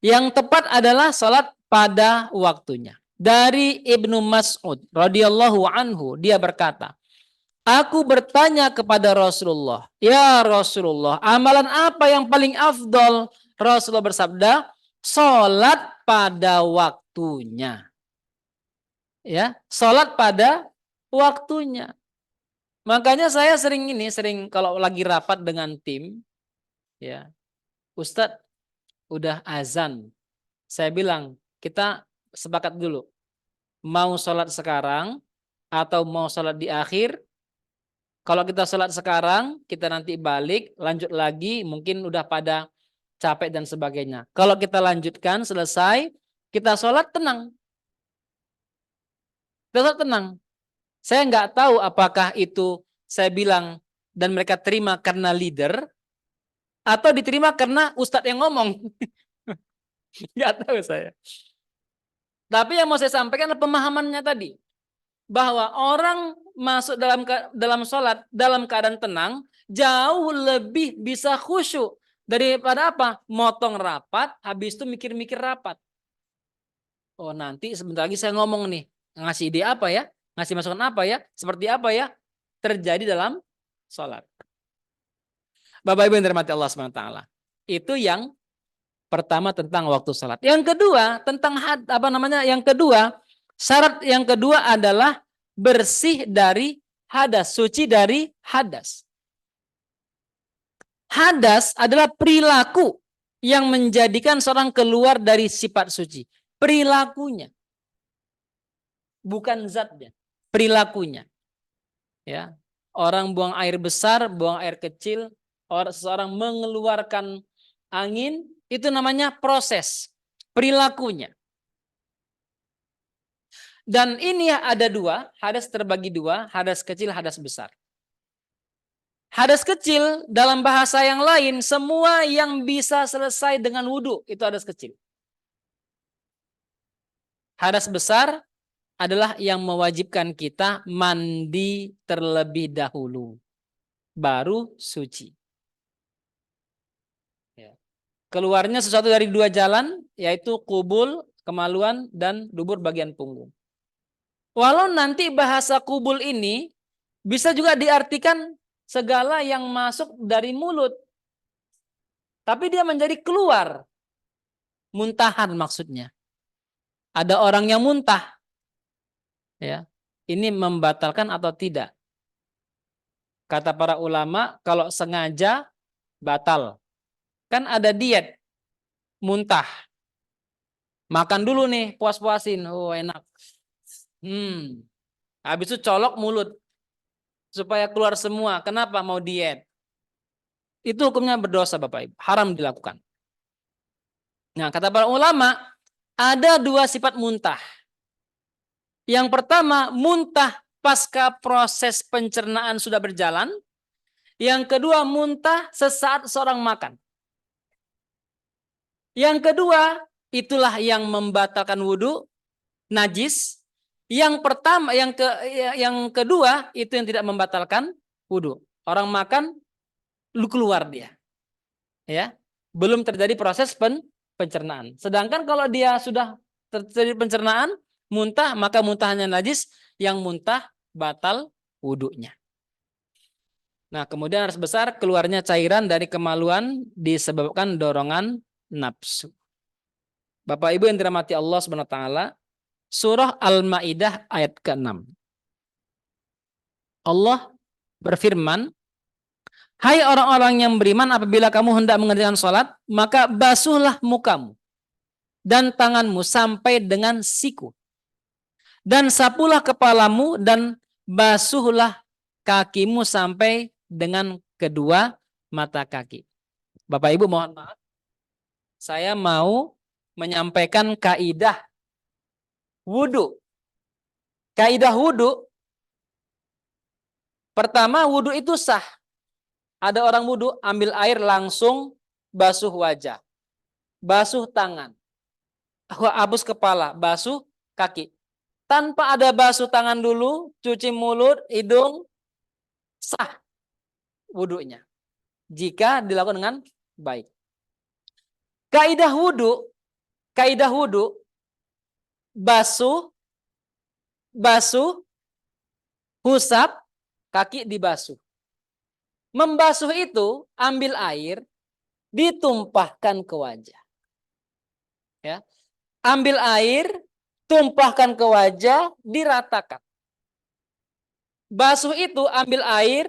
Yang tepat adalah sholat pada waktunya. Dari Ibnu Mas'ud radhiyallahu anhu, dia berkata, aku bertanya kepada Rasulullah, ya Rasulullah, amalan apa yang paling afdol? Rasulullah bersabda, sholat pada waktunya. Ya, sholat pada waktunya. Makanya saya sering kalau lagi rapat dengan tim, ya, Ustadz udah azan. Saya bilang, kita sepakat dulu, mau sholat sekarang atau mau sholat di akhir. Kalau kita sholat sekarang, kita nanti balik, lanjut lagi, mungkin udah pada capek dan sebagainya. Kalau kita lanjutkan, selesai, kita sholat tenang. Kita sholat tenang. Saya nggak tahu apakah itu saya bilang dan mereka terima karena leader, atau diterima karena ustadz yang ngomong. Nggak tahu saya. Tapi yang mau saya sampaikan adalah pemahamannya tadi. Bahwa orang masuk dalam sholat dalam keadaan tenang jauh lebih bisa khusyuk daripada apa? Motong rapat, habis itu mikir-mikir rapat. Oh nanti sebentar lagi saya ngomong nih, ngasih ide apa ya? Ngasih masukan apa ya? Seperti apa ya? Terjadi dalam sholat. Bapak Ibu yang dirahmati Allah SWT. Itu yang pertama tentang waktu sholat. Yang kedua tentang Yang kedua, syarat yang kedua adalah bersih dari hadas, suci dari hadas. Hadas adalah perilaku yang menjadikan seorang keluar dari sifat suci. Perilakunya, bukan zatnya, perilakunya. Ya, orang buang air besar, buang air kecil, seseorang mengeluarkan angin, itu namanya proses perilakunya. Dan ini ada dua, hadas terbagi dua, hadas kecil, hadas besar. Hadas kecil dalam bahasa yang lain, semua yang bisa selesai dengan wudhu, itu hadas kecil. Hadas besar adalah yang mewajibkan kita mandi terlebih dahulu, baru suci. Keluarnya sesuatu dari dua jalan, yaitu kubul, kemaluan, dan dubur bagian punggung. Walau nanti bahasa kubul ini bisa juga diartikan segala yang masuk dari mulut. Tapi dia menjadi keluar. Muntahan maksudnya. Ada orang yang muntah. Ya. Ini membatalkan atau tidak? Kata para ulama, kalau sengaja batal. Kan ada diet. Muntah. Makan dulu nih, puas-puasin. Oh enak. Habis itu colok mulut. Supaya keluar semua. Kenapa mau diet? Itu hukumnya berdosa Bapak Ibu. Haram dilakukan. Nah, kata para ulama, ada dua sifat muntah. Yang pertama, muntah pasca proses pencernaan sudah berjalan. Yang kedua, muntah sesaat seorang makan. Yang kedua, itulah yang membatalkan wudhu, najis. Yang pertama, yang kedua, itu yang tidak membatalkan wudhu. Orang makan, lu keluar dia. Ya, belum terjadi proses pencernaan. Sedangkan kalau dia sudah terjadi pencernaan, muntah, maka muntahannya najis, yang muntah batal wudhunya. Nah, kemudian harus besar keluarnya cairan dari kemaluan disebabkan dorongan nafsu. Bapak Ibu yang dirahmati Allah Subhanahu wa taala, surah Al-Maidah ayat ke-6. Allah berfirman, hai orang-orang yang beriman, apabila kamu hendak mengerjakan sholat, maka basuhlah mukamu dan tanganmu sampai dengan siku. Dan sapulah kepalamu dan basuhlah kakimu sampai dengan kedua mata kaki. Bapak Ibu mohon maaf, saya mau menyampaikan kaidah wudhu. Kaidah wudhu, pertama wudhu itu sah. Ada orang wudhu ambil air langsung basuh wajah, basuh tangan, hapus kepala, basuh kaki. Tanpa ada basuh tangan dulu, cuci mulut, hidung, sah wudhunya. Jika dilakukan dengan baik. Kaidah wudhu kaidah wudu, basuh, usap, kaki dibasuh. Membasuh itu ambil air, ditumpahkan ke wajah. Ya. Ambil air, tumpahkan ke wajah, diratakan. Basuh itu ambil air,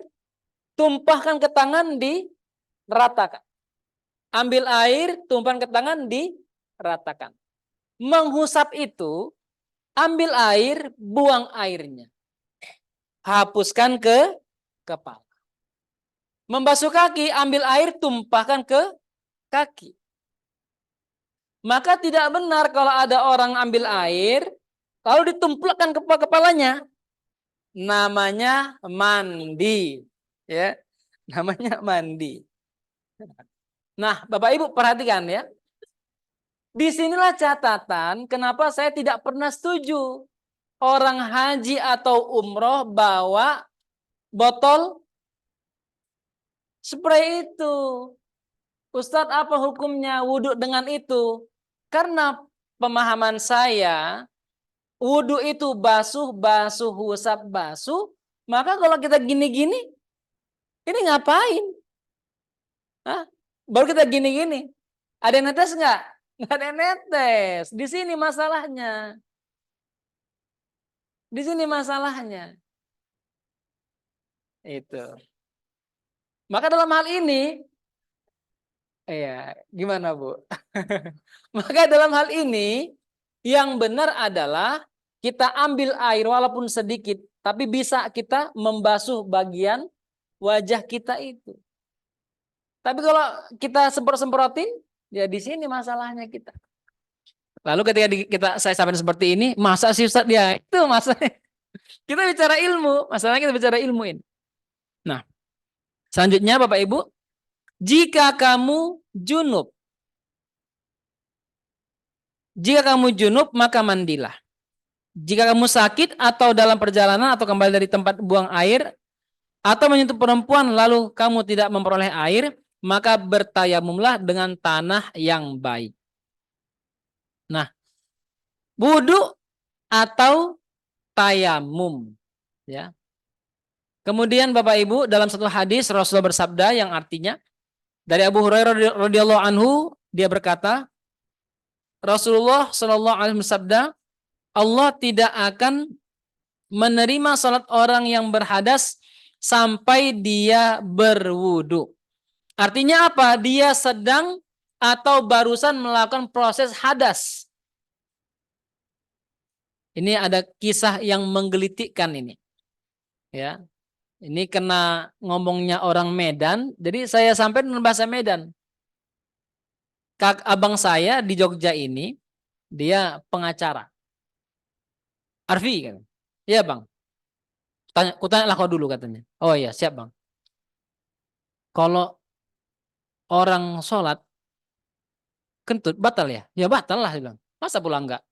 tumpahkan ke tangan, diratakan. Ambil air, tumpahkan ke tangan, diratakan. Menghusap itu, ambil air, buang airnya. Hapuskan ke kepala. Membasuh kaki, ambil air, tumpahkan ke kaki. Maka tidak benar kalau ada orang ambil air, lalu ditumpulkan ke kepalanya. Namanya mandi. Ya, namanya mandi. Nah, Bapak Ibu perhatikan ya. Disinilah catatan kenapa saya tidak pernah setuju orang haji atau umroh bawa botol spray itu. Ustadz, apa hukumnya wudhu dengan itu? Karena pemahaman saya, wudhu itu basuh, usap, basuh. Maka kalau kita gini-gini, ini ngapain? Hah? Baru kita gini-gini. Ada yang netes nggak? Nggak ada yang netes. Di sini masalahnya. Di sini masalahnya. Itu. Maka dalam hal ini, gimana Bu? Maka dalam hal ini, yang benar adalah kita ambil air walaupun sedikit, tapi bisa kita membasuh bagian wajah kita itu. Tapi kalau kita semprot-semprotin, ya di sini masalahnya kita. Lalu ketika saya sampaikan seperti ini, masa sih Ustaz? Ya itu masalahnya. Kita bicara ilmu, masalahnya kita bicara ilmu ini. Nah, selanjutnya Bapak Ibu, jika kamu junub, maka mandilah. Jika kamu sakit atau dalam perjalanan atau kembali dari tempat buang air atau menyentuh perempuan lalu kamu tidak memperoleh air, maka bertayamumlah dengan tanah yang baik. Nah, wudu atau tayamum, ya. Kemudian Bapak Ibu, dalam satu hadis Rasulullah bersabda yang artinya dari Abu Hurairah radhiyallahu anhu, dia berkata, Rasulullah shallallahu alaihi wasallam bersabda, Allah tidak akan menerima salat orang yang berhadas sampai dia berwudu. Artinya apa? Dia sedang atau barusan melakukan proses hadas. Ini ada kisah yang menggelitikkan ini. Ya. Ini kena ngomongnya orang Medan, jadi saya sampai dengan bahasa Medan. Abang saya di Jogja ini, dia pengacara. Arfi kan? Iya Bang. Kutanyalah kau dulu katanya. Oh iya siap Bang. Kalau orang sholat kentut batal ya? Ya batal lah dia bilang. Masa pulang enggak?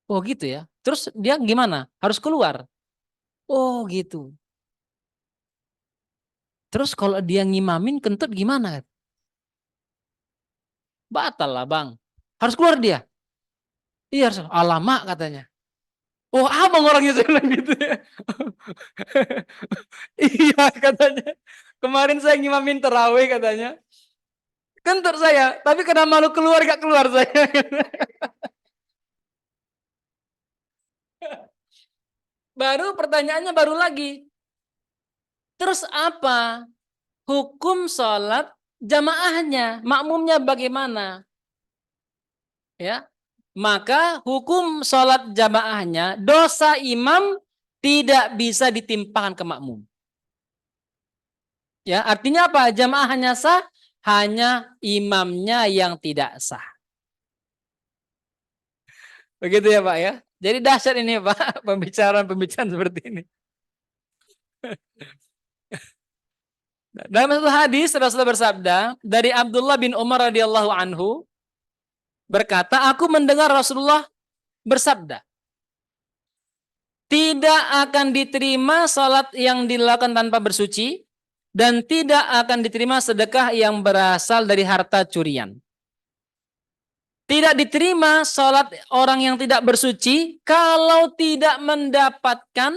Oh gitu ya. Terus dia gimana? Harus keluar. Oh gitu. Terus kalau dia ngimamin kentut gimana? Batal lah Bang. Harus keluar dia. Iya harus. Alamak katanya. Oh abang orangnya saya bilang gitu ya. Iya katanya. Kemarin saya ngimamin terawih katanya. Kentut saya. Tapi karena malu keluar gak keluar saya. Baru pertanyaannya baru lagi. Terus apa hukum sholat jamaahnya? Makmumnya bagaimana? Ya. Maka hukum sholat jamaahnya, dosa imam tidak bisa ditimpakan ke makmum. Ya, artinya apa? Jamaahnya sah, hanya imamnya yang tidak sah. Begitu ya Pak ya. Jadi dahsyat ini Pak, pembicaraan seperti ini. Dalam satu hadis Rasulullah bersabda dari Abdullah bin Umar radhiyallahu anhu berkata, aku mendengar Rasulullah bersabda, tidak akan diterima salat yang dilakukan tanpa bersuci dan tidak akan diterima sedekah yang berasal dari harta curian. Tidak diterima sholat orang yang tidak bersuci kalau tidak mendapatkan,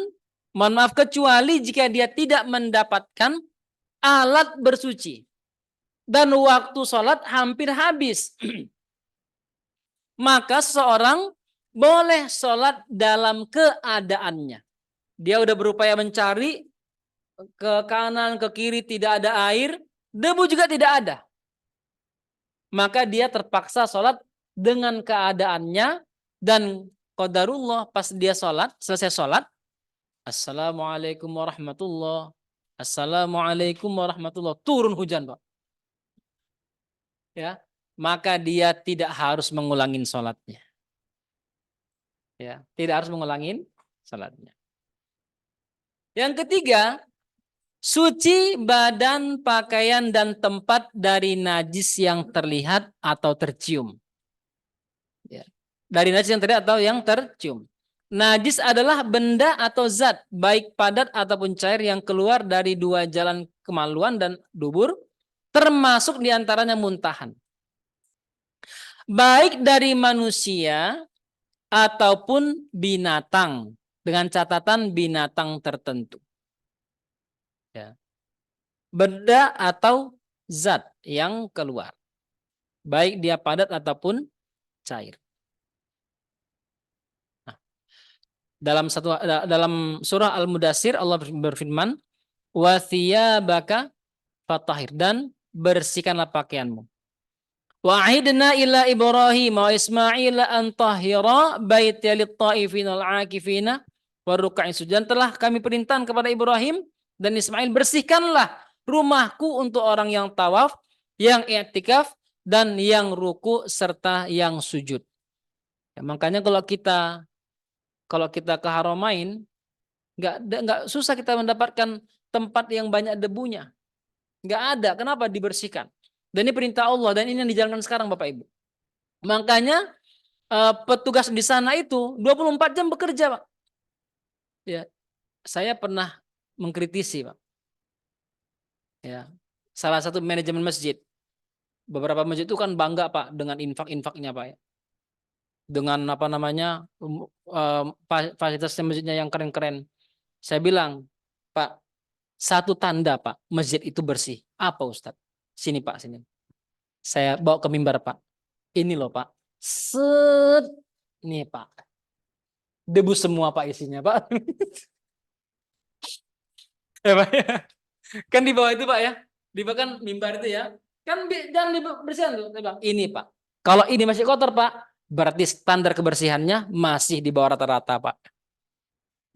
mohon maaf, kecuali jika dia tidak mendapatkan alat bersuci dan waktu sholat hampir habis. Maka seseorang boleh sholat dalam keadaannya. Dia udah berupaya mencari ke kanan, ke kiri, tidak ada air, debu juga tidak ada. Maka dia terpaksa sholat dengan keadaannya, dan qadarullah pas dia sholat, selesai sholat, Assalamualaikum warahmatullah, Assalamualaikum warahmatullah, turun hujan, Pak. Ya, maka dia tidak harus mengulangin sholatnya. Ya, tidak harus mengulangin sholatnya. Yang ketiga, suci badan, pakaian, dan tempat dari najis yang terlihat atau tercium. Ya. Dari najis yang terlihat atau yang tercium. Najis adalah benda atau zat, baik padat ataupun cair, yang keluar dari dua jalan kemaluan dan dubur, termasuk diantaranya muntahan. Baik dari manusia ataupun binatang, dengan catatan binatang tertentu. Ya. Benda atau zat yang keluar, baik dia padat ataupun cair. Nah, dalam surah Al-Mudassir Allah berfirman, wa thiyabaka fatahhir, dan bersihkanlah pakaianmu. Wa ahidna ila Ibrahim wa Ismail an tahhira baiti lit-taifina wal-aakifina warruk'i sujud. Telah kami perintahkan kepada Ibrahim dan Ismail, bersihkanlah rumahku untuk orang yang tawaf, yang i'tikaf, dan yang ruku serta yang sujud. Ya, makanya kalau kita ke Haramain, nggak susah kita mendapatkan tempat yang banyak debunya. Nggak ada. Kenapa? Dibersihkan. Dan ini perintah Allah, dan ini yang dijalankan sekarang, Bapak Ibu. Makanya petugas di sana itu 24 jam bekerja, Pak. Ya, saya pernah mengkritisi, Pak. Ya, salah satu manajemen masjid. Beberapa masjid itu kan bangga, Pak, dengan infak-infaknya, Pak. Ya. Dengan apa namanya, fasilitasnya masjidnya yang keren-keren. Saya bilang, Pak, satu tanda, Pak, masjid itu bersih. Apa, Ustadz? Sini, Pak, sini. Saya bawa ke mimbar, Pak. Ini loh, Pak. Set. Nih, Pak. Debu semua, Pak, isinya, Pak. Ya, Pak. Kan di bawah itu, Pak, ya. Di bawah kan mimbar itu, ya. Kan jangan dibersihkan tuh. Saya bilang, ini, Pak. Kalau ini masih kotor, Pak, berarti standar kebersihannya masih di bawah rata-rata, Pak.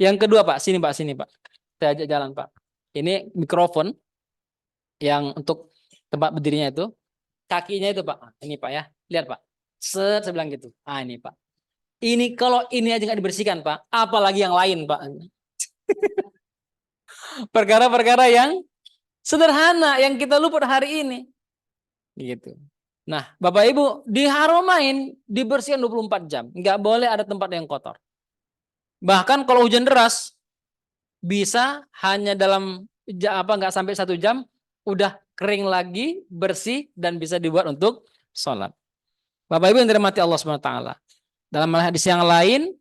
Yang kedua, Pak, sini, Pak, sini, Pak. Saya ajak jalan, Pak. Ini mikrofon yang untuk tempat berdirinya itu. Kakinya itu, Pak. Ini, Pak, ya. Lihat, Pak. Set, saya bilang gitu. Ah, ini, Pak. Ini kalau ini aja nggak dibersihkan, Pak, apalagi yang lain, Pak. Perkara-perkara yang sederhana yang kita luput hari ini. Gitu. Nah, Bapak Ibu, di Haramain dibersihkan 24 jam. Nggak boleh ada tempat yang kotor. Bahkan kalau hujan deras, bisa hanya dalam nggak sampai 1 jam, udah kering lagi, bersih, dan bisa dibuat untuk sholat. Bapak Ibu yang dirahmati Allah SWT. Dalam hadis yang lain,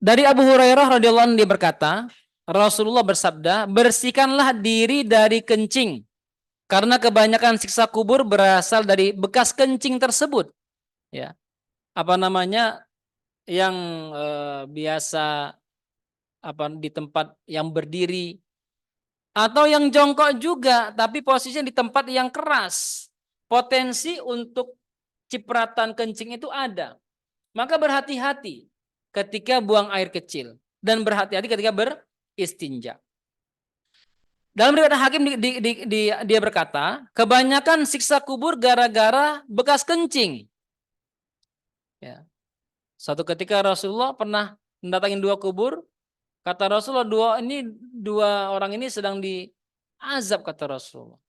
dari Abu Hurairah radhiyallahu anhu, dia berkata, Rasulullah bersabda, bersihkanlah diri dari kencing, karena kebanyakan siksa kubur berasal dari bekas kencing tersebut. Ya, apa namanya, yang biasa di tempat yang berdiri atau yang jongkok juga, tapi posisinya di tempat yang keras. Potensi untuk cipratan kencing itu ada. Maka berhati-hati ketika buang air kecil dan berhati-hati ketika beristinja. Dalam riwayat Hakim dia berkata, kebanyakan siksa kubur gara-gara bekas kencing. Ya. Suatu ketika Rasulullah pernah mendatangi 2 kubur. Kata Rasulullah, dua orang ini sedang diazab, kata Rasulullah.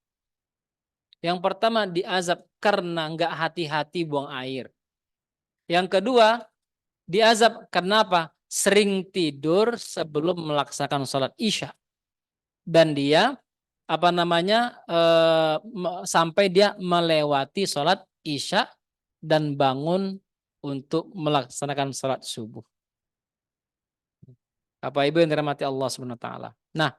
Yang pertama diazab karena nggak hati-hati buang air. Yang kedua diazab karena apa? Sering tidur sebelum melaksanakan sholat isya. Dan dia sampai dia melewati sholat isya dan bangun untuk melaksanakan salat subuh. Bapak Ibu yang dirahmati Allah Subhanahu wa taala. Nah,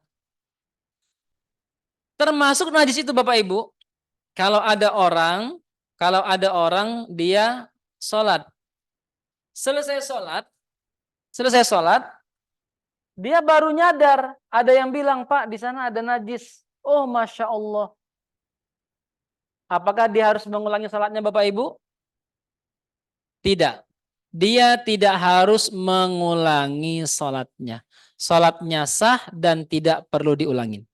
termasuk najis itu Bapak Ibu, kalau ada orang dia sholat, selesai sholat, dia baru nyadar, ada yang bilang, Pak, di sana ada najis. Oh, Masya Allah. Apakah dia harus mengulangi sholatnya Bapak Ibu? Tidak. Dia tidak harus mengulangi sholatnya. Sholatnya sah dan tidak perlu diulangi.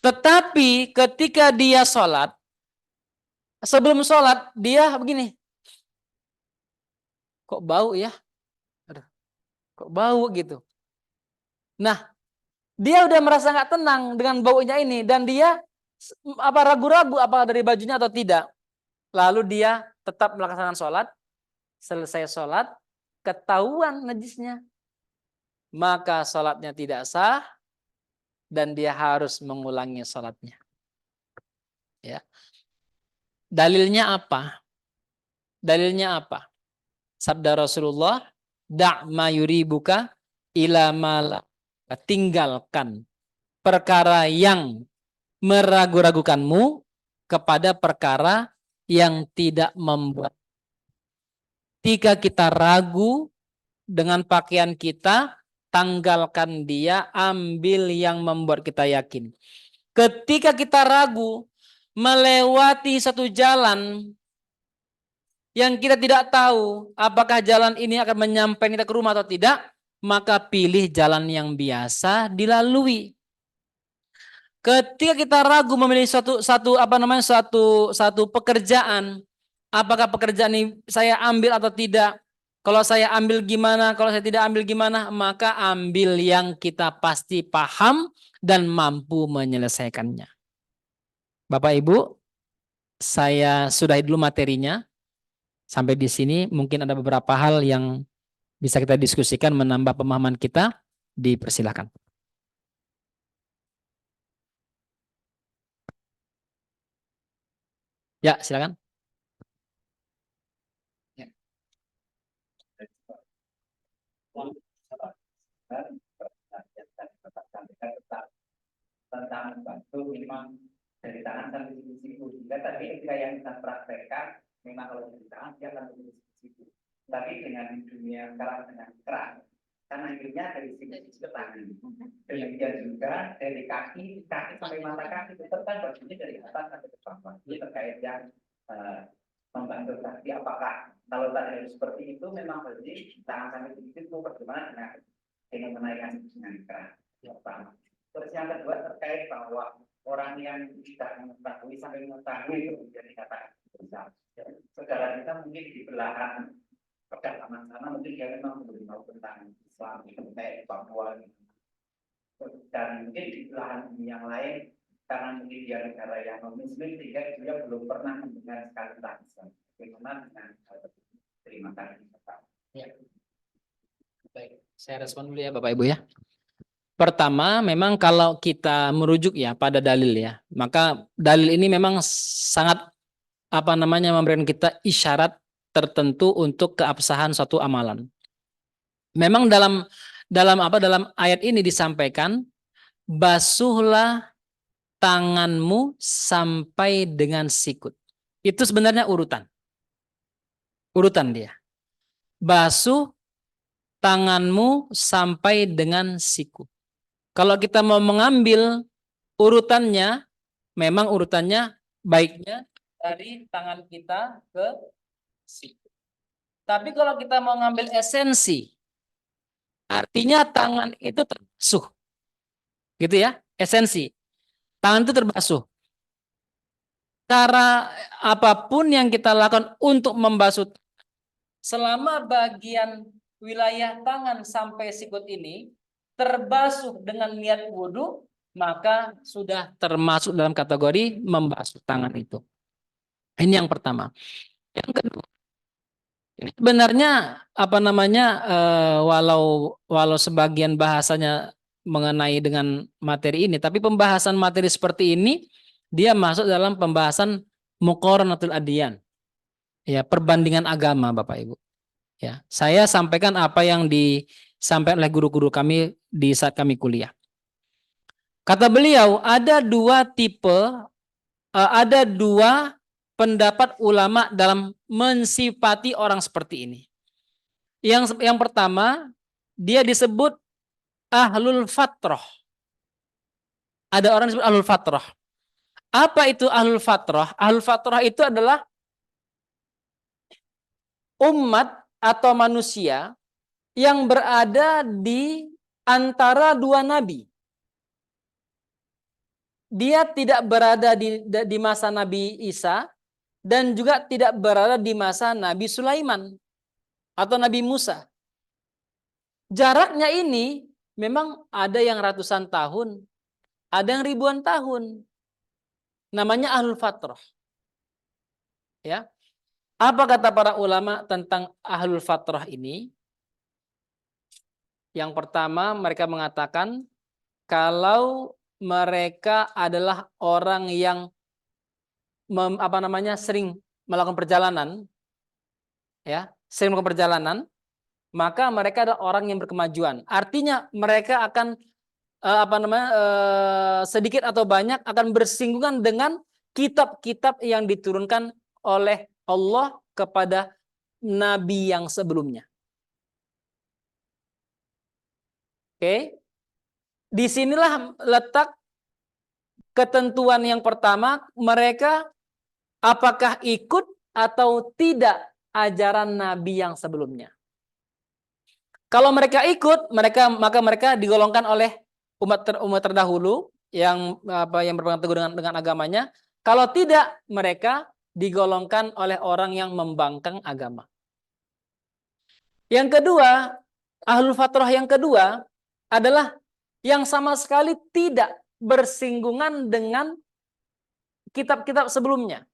Tetapi ketika dia sholat, sebelum sholat, dia begini. Kok bau ya? Aduh, kok bau gitu. Nah, dia udah merasa nggak tenang dengan baunya ini. Dan dia ragu-ragu apakah dari bajunya atau tidak. Lalu dia tetap melaksanakan sholat. Selesai sholat, ketahuan najisnya. Maka sholatnya tidak sah. Dan dia harus mengulangi sholatnya. Ya. Dalilnya apa? Sabda Rasulullah, da' ma yuribuka ila ma. Tinggalkan perkara yang meragu-ragukanmu kepada perkara yang tidak membuat. Ketika kita ragu dengan pakaian kita, tanggalkan dia, ambil yang membuat kita yakin. Ketika kita ragu melewati satu jalan yang kita tidak tahu apakah jalan ini akan menyampaikan kita ke rumah atau tidak, maka pilih jalan yang biasa dilalui. Ketika kita ragu memilih satu pekerjaan, apakah pekerjaan ini saya ambil atau tidak? Kalau saya ambil gimana? Kalau saya tidak ambil gimana? Maka ambil yang kita pasti paham dan mampu menyelesaikannya. Bapak Ibu, saya sudahi dulu materinya. Sampai di sini mungkin ada beberapa hal yang bisa kita diskusikan menambah pemahaman kita. Dipersilakan. Ya, silakan. Ya. Tentang bantu memang dari tangan sampai di siku. Jika tadi ketika yang kita praktekkan, memang kalau dari tangan dia akan di siku. Tapi dengan dunia sekarang dengan keran, kan akhirnya dari sini ke tangan. Demikian juga dari kaki sampai mata kaki tetap kan bajunya dari atas sampai ke bawah. Ini terkait yang membantu tadi. Apakah kalau tadi seperti itu memang berarti tangan sampai di situ bagaimana dengan menaikkan dengan keran? Yang pertama. Terus yang kedua terkait bahwa orang yang tidak mengetahui sampai mengetahui itu menjadi kata besar. Saudara kita mungkin di belahan pedalaman sana mungkin dia memang belum tahu tentang Islam kayak Papua dan mungkin di belahan yang lain karena mungkin dia negara yang non Muslim sehingga dia belum pernah mendengar sekali tentang Islam. Bagaimana dengan terima kasih Bapak. Ya. Baik, saya respon dulu ya Bapak Ibu ya. Pertama, memang kalau kita merujuk ya pada dalil ya, maka dalil ini memang sangat memberikan kita isyarat tertentu untuk keabsahan suatu amalan. Memang dalam ayat ini disampaikan, basuhlah tanganmu sampai dengan sikut. Itu sebenarnya urutan dia. Basuh tanganmu sampai dengan sikut. Kalau kita mau mengambil urutannya, memang urutannya baiknya dari tangan kita ke siku. Tapi kalau kita mau ngambil esensi, artinya tangan itu terbasuh. Gitu ya, esensi. Tangan itu terbasuh. Cara apapun yang kita lakukan untuk membasuh, selama bagian wilayah tangan sampai sikut ini terbasuh dengan niat wudhu, maka sudah termasuk dalam kategori membasuh tangan itu. Ini yang pertama. Yang kedua, ini sebenarnya walau sebagian bahasanya mengenai dengan materi ini, tapi pembahasan materi seperti ini dia masuk dalam pembahasan muqaranatul adyan. Ya, perbandingan agama Bapak Ibu. Ya, saya sampaikan apa yang disampaikan oleh guru-guru kami di saat kami kuliah. Kata beliau, ada dua pendapat ulama dalam mensifati orang seperti ini. Yang pertama, dia disebut ahlul fatrah. Ada orang disebut ahlul fatrah. Apa itu ahlul fatrah? Ahlul fatrah itu adalah umat atau manusia yang berada di antara dua nabi. Dia tidak berada di masa Nabi Isa dan juga tidak berada di masa Nabi Sulaiman atau Nabi Musa. Jaraknya ini memang ada yang ratusan tahun, ada yang ribuan tahun. Namanya ahlul fatrah. Ya. Apa kata para ulama tentang ahlul fatrah ini? Yang pertama, mereka mengatakan kalau mereka adalah orang yang sering melakukan perjalanan, ya, sering melakukan perjalanan, maka mereka adalah orang yang berkemajuan. Artinya mereka akan sedikit atau banyak akan bersinggungan dengan kitab-kitab yang diturunkan oleh Allah kepada nabi yang sebelumnya. Oke. Disinilah letak ketentuan yang pertama, mereka apakah ikut atau tidak ajaran nabi yang sebelumnya. Kalau mereka ikut, maka mereka digolongkan oleh umat terdahulu yang berpegang teguh dengan agamanya. Kalau tidak, mereka digolongkan oleh orang yang membangkang agama. Yang kedua, ahlul fatrah yang kedua adalah yang sama sekali tidak bersinggungan dengan kitab-kitab sebelumnya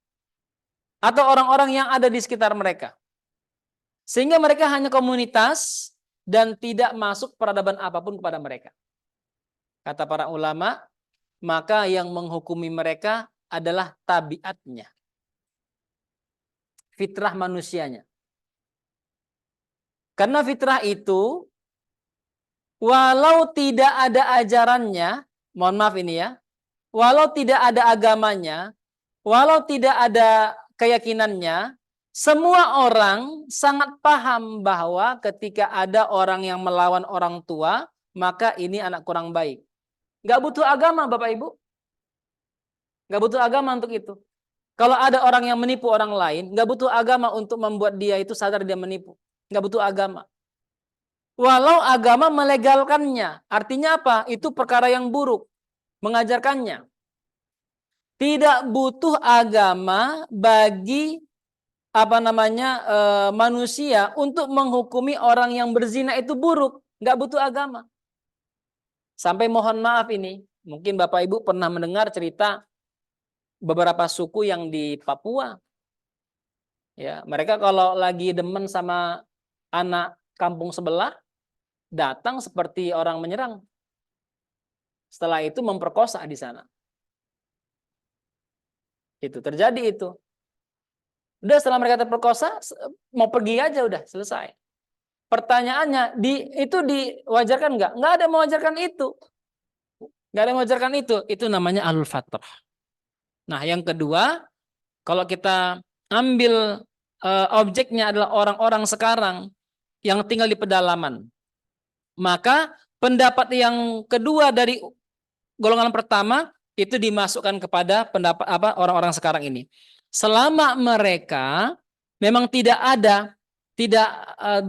atau orang-orang yang ada di sekitar mereka. Sehingga mereka hanya komunitas dan tidak masuk peradaban apapun kepada mereka. Kata para ulama, maka yang menghukumi mereka adalah tabiatnya. Fitrah manusianya. Karena fitrah itu, walau tidak ada ajarannya, mohon maaf ini ya, walau tidak ada agamanya, walau tidak ada keyakinannya, semua orang sangat paham bahwa ketika ada orang yang melawan orang tua, maka ini anak kurang baik. Nggak butuh agama Bapak Ibu. Nggak butuh agama untuk itu. Kalau ada orang yang menipu orang lain, nggak butuh agama untuk membuat dia itu sadar dia menipu. Nggak butuh agama. Walau agama melegalkannya. Artinya apa? Itu perkara yang buruk. Mengajarkannya. Tidak butuh agama bagi manusia untuk menghukumi orang yang berzina itu buruk. Nggak butuh agama. Sampai mohon maaf ini. Mungkin Bapak Ibu pernah mendengar cerita beberapa suku yang di Papua. Ya, mereka kalau lagi demen sama anak kampung sebelah, datang seperti orang menyerang. Setelah itu memperkosa di sana. Itu terjadi itu. Udah setelah mereka terperkosa, mau pergi aja udah selesai. Pertanyaannya, itu diwajarkan nggak? Nggak ada yang mewajarkan itu. Nggak ada yang mewajarkan itu. Itu namanya ahlul fatrah. Nah, yang kedua, kalau kita ambil objeknya adalah orang-orang sekarang yang tinggal di pedalaman, maka pendapat yang kedua dari golongan pertama itu dimasukkan kepada pendapat orang-orang sekarang ini. Selama mereka memang tidak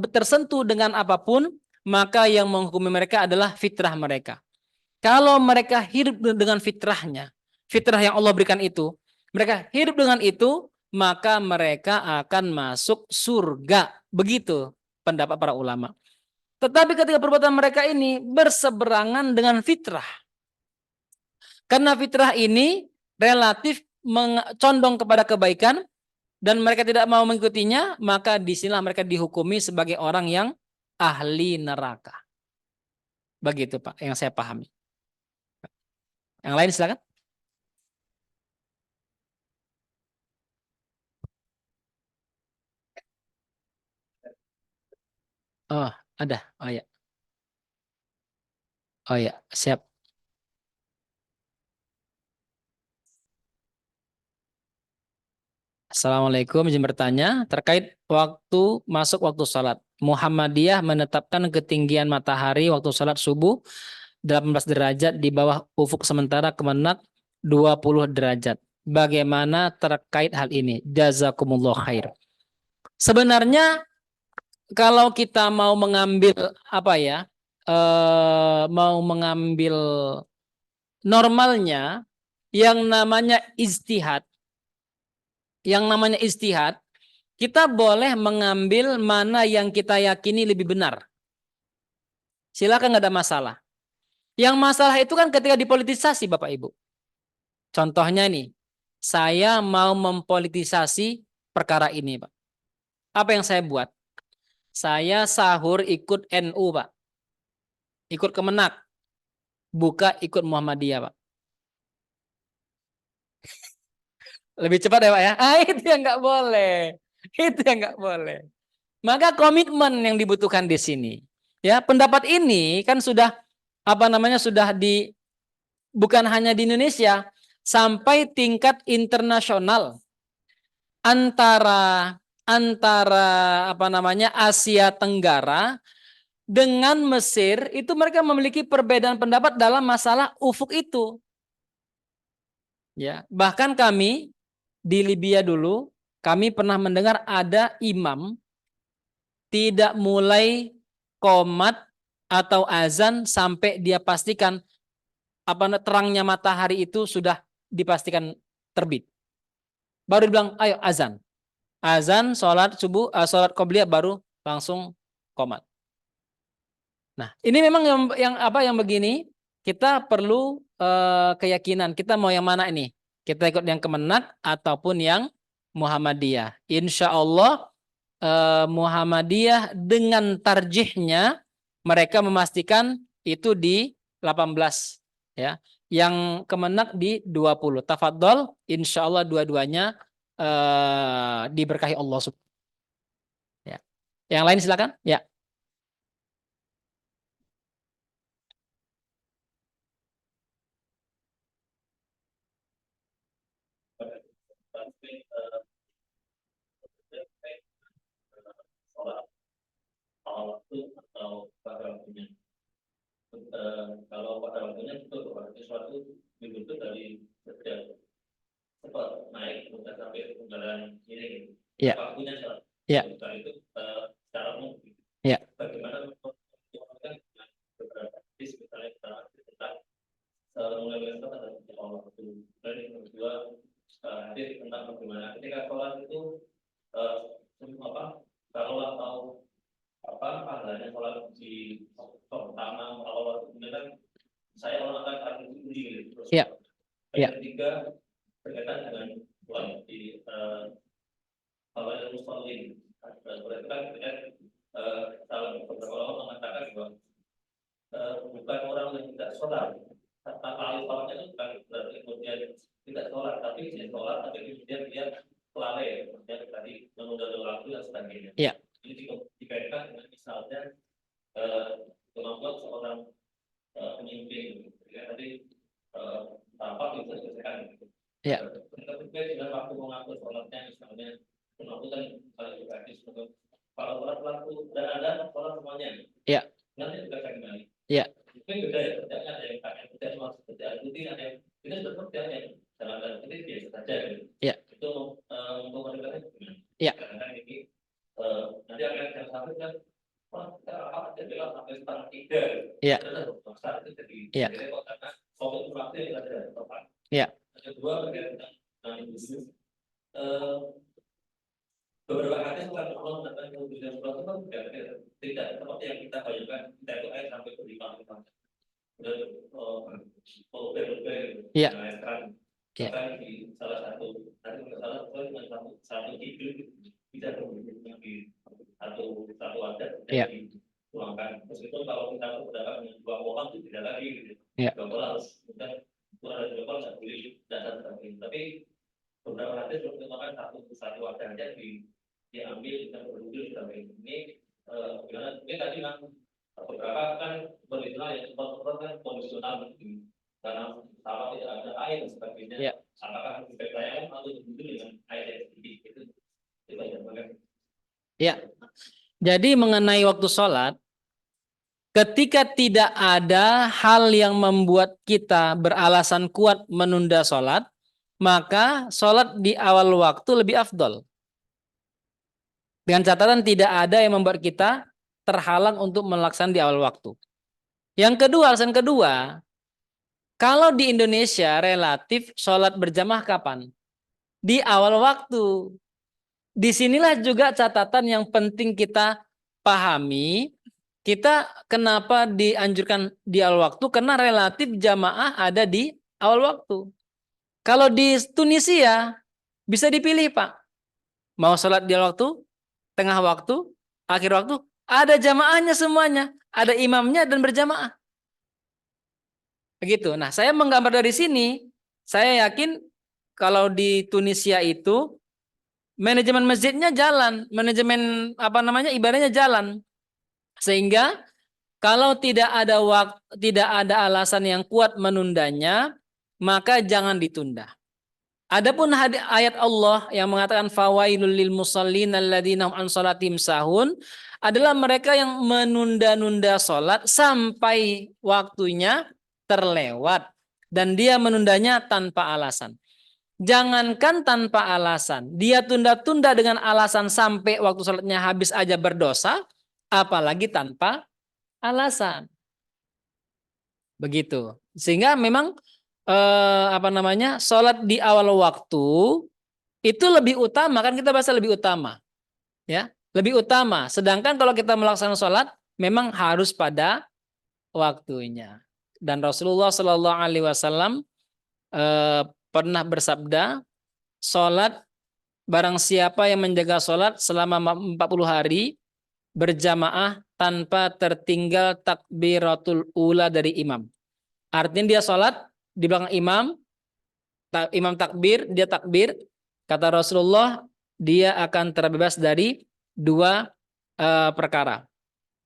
tersentuh dengan apapun, maka yang menghukumi mereka adalah fitrah mereka. Kalau mereka hidup dengan fitrahnya, fitrah yang Allah berikan itu, mereka hidup dengan itu, maka mereka akan masuk surga. Begitu pendapat para ulama. Tetapi ketika perbuatan mereka ini berseberangan dengan fitrah, karena fitrah ini relatif condong kepada kebaikan dan mereka tidak mau mengikutinya, maka disinilah mereka dihukumi sebagai orang yang ahli neraka. Begitu Pak, yang saya pahami. Yang lain silakan. Oh, ada. Oh ya. Oh ya, siap. Assalamualaikum, izin bertanya terkait waktu sholat. Muhammadiyah menetapkan ketinggian matahari waktu sholat subuh 18 derajat di bawah ufuk sementara Kemenak 20 derajat. Bagaimana terkait hal ini? Jazakumullah khair. Sebenarnya kalau kita mau mengambil apa ya? Mau mengambil normalnya yang namanya ijtihad, kita boleh mengambil mana yang kita yakini lebih benar. Silakan, nggak ada masalah. Yang masalah itu kan ketika dipolitisasi, Bapak Ibu. Contohnya nih, saya mau mempolitisasi perkara ini, Pak. Apa yang saya buat? Saya sahur ikut NU, Pak. Ikut Kemenak, buka ikut Muhammadiyah, Pak. Lebih cepat ya, Pak ya? Ah, itu yang nggak boleh. Itu yang nggak boleh. Maka komitmen yang dibutuhkan di sini. Ya, pendapat ini kan sudah apa namanya sudah di bukan hanya di Indonesia sampai tingkat internasional antara antara apa namanya Asia Tenggara dengan Mesir itu mereka memiliki perbedaan pendapat dalam masalah ufuk itu. Ya, bahkan kami di Libya dulu kami pernah mendengar ada imam tidak mulai qomat atau azan sampai dia pastikan apa terangnya matahari itu sudah dipastikan terbit. Baru dibilang, ayo azan. Azan, sholat subuh, sholat qobliyah baru langsung qomat. Nah, ini memang yang begini, kita perlu keyakinan. Kita mau yang mana ini? Kita ikut yang Kemenak ataupun yang Muhammadiyah. Insya Allah Muhammadiyah dengan tarjihnya mereka memastikan itu di 18 ya. Yang Kemenak di 20. Tafadhol, insya Allah dua-duanya diberkahi Allah. Ya. Yang lain silakan. Ya. Kalau pada waktunya itu sesuatu dibentuk dari sejak cepat naik bukan sampai kendaraan ini Ya. waktunya saat Ya. itu secara umum Ya. bagaimana memperjuangkan beberapa hadis misalnya tentang mulai besok ada Allah itu dan yang kedua hadis tentang bagaimana ketika sholat itu apa kalau tahu apa pahalanya sholat di pertama awal waktu kan saya melakukan hal itu sendiri terus Ya. Ya. yang ketiga berkaitan dengan sholat di awal muslim berarti kan kalau beberapa orang mengatakan bahwa bukan orang yang tidak sholat tanpa ahli sholatnya itu bukan berarti kemudian tidak sholat tapi dia sholat tapi kemudian dia lalai kemudian tadi menunda waktu dan sebagainya. Ya. Ini dikaitkan dengan misalnya kemampuan seorang pemimpin ya tadi apa bisa diselesaikan Ya. ketika dengan waktu mengatur sholatnya misalnya melakukan kalau juga kalau sholat pelaku dan ada sholat semuanya Ya. nanti juga saya kembali Ya. mungkin beda ya kerjanya ada yang pakai kerja cuma kerjaan rutin ada yang kita sudah kerja yang jalan ini biasa saja gitu. Ya. Itu untuk mendekatnya gimana? Ya. Karena ini nanti akan yang satu kan apa dia bilang sampai setengah 3 Ya. besar itu Ya. jadi karena waktu waktu yang ada tepat. Ya. Yang kedua berkaitan dengan bisnis beberapa hadis kan Allah mengatakan kemudian suatu kan tidak seperti yang kita bayangkan kita itu air sampai ke 5 dan ya. bahkan di salah satu nanti salah satu dengan satu tidur bisa kemudian di satu adat dituangkan meskipun kalau kita berdapat dengan dua orang itu tidak lagi gitu dua orang harus kemudian ada dua orang tidak boleh dan satu tapi beberapa hadis menggunakan satu adat aja diambil kita berduduk sampai ini mungkin tadi kan beberapa kan beristilah yang sempat kan kondisional karena sama tidak ada air dan sebagainya. Ya. Apakah dipercayakan atau itu dengan air yang sedikit itu yang Ya. Jadi mengenai waktu sholat, ketika tidak ada hal yang membuat kita beralasan kuat menunda sholat, maka sholat di awal waktu lebih afdol. Dengan catatan tidak ada yang membuat kita terhalang untuk melaksanakan di awal waktu. Yang kedua, alasan kedua, kalau di Indonesia relatif sholat berjamaah kapan? Di awal waktu. Disinilah juga catatan yang penting kita pahami. Kita kenapa dianjurkan di awal waktu? Karena relatif jamaah ada di awal waktu. Kalau di Tunisia bisa dipilih, Pak. Mau sholat di awal waktu, tengah waktu, akhir waktu, ada jamaahnya semuanya. Ada imamnya dan berjamaah. Begitu. Nah, saya menggambar dari sini, saya yakin kalau di Tunisia itu manajemen masjidnya jalan, manajemen ibadahnya jalan. Sehingga kalau tidak ada tidak ada alasan yang kuat menundanya, maka jangan ditunda. Adapun ayat Allah yang mengatakan fawailul lil musallin alladzina hum an shalatihim sahun adalah mereka yang menunda-nunda salat sampai waktunya terlewat dan dia menundanya tanpa alasan. Jangankan tanpa alasan, dia tunda-tunda dengan alasan sampai waktu salatnya habis aja berdosa, apalagi tanpa alasan. Begitu. Sehingga memang salat di awal waktu itu lebih utama, kan kita bahasa lebih utama. Ya, lebih utama. Sedangkan kalau kita melaksanakan salat memang harus pada waktunya. Dan Rasulullah Shallallahu alaihi wasallam pernah bersabda, salat barang siapa yang menjaga salat selama 40 hari berjamaah tanpa tertinggal takbiratul ula dari imam. Artinya dia sholat di belakang imam, imam takbir, dia takbir. Kata Rasulullah, dia akan terbebas dari dua perkara.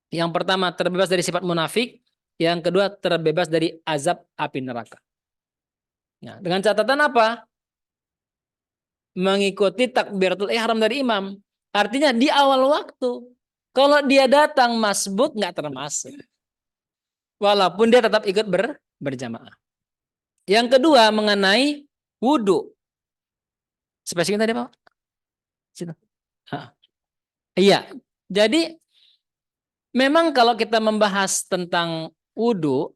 Yang pertama terbebas dari sifat munafik, yang kedua terbebas dari azab api neraka. Nah, dengan catatan apa? Mengikuti takbiratul ihram dari imam. Artinya di awal waktu. Kalau dia datang masbuk nggak termasuk. Walaupun dia tetap ikut berjamaah. Yang kedua mengenai wudhu. Spesifik tadi Pak? Situ. Iya. Jadi memang kalau kita membahas tentang wudhu,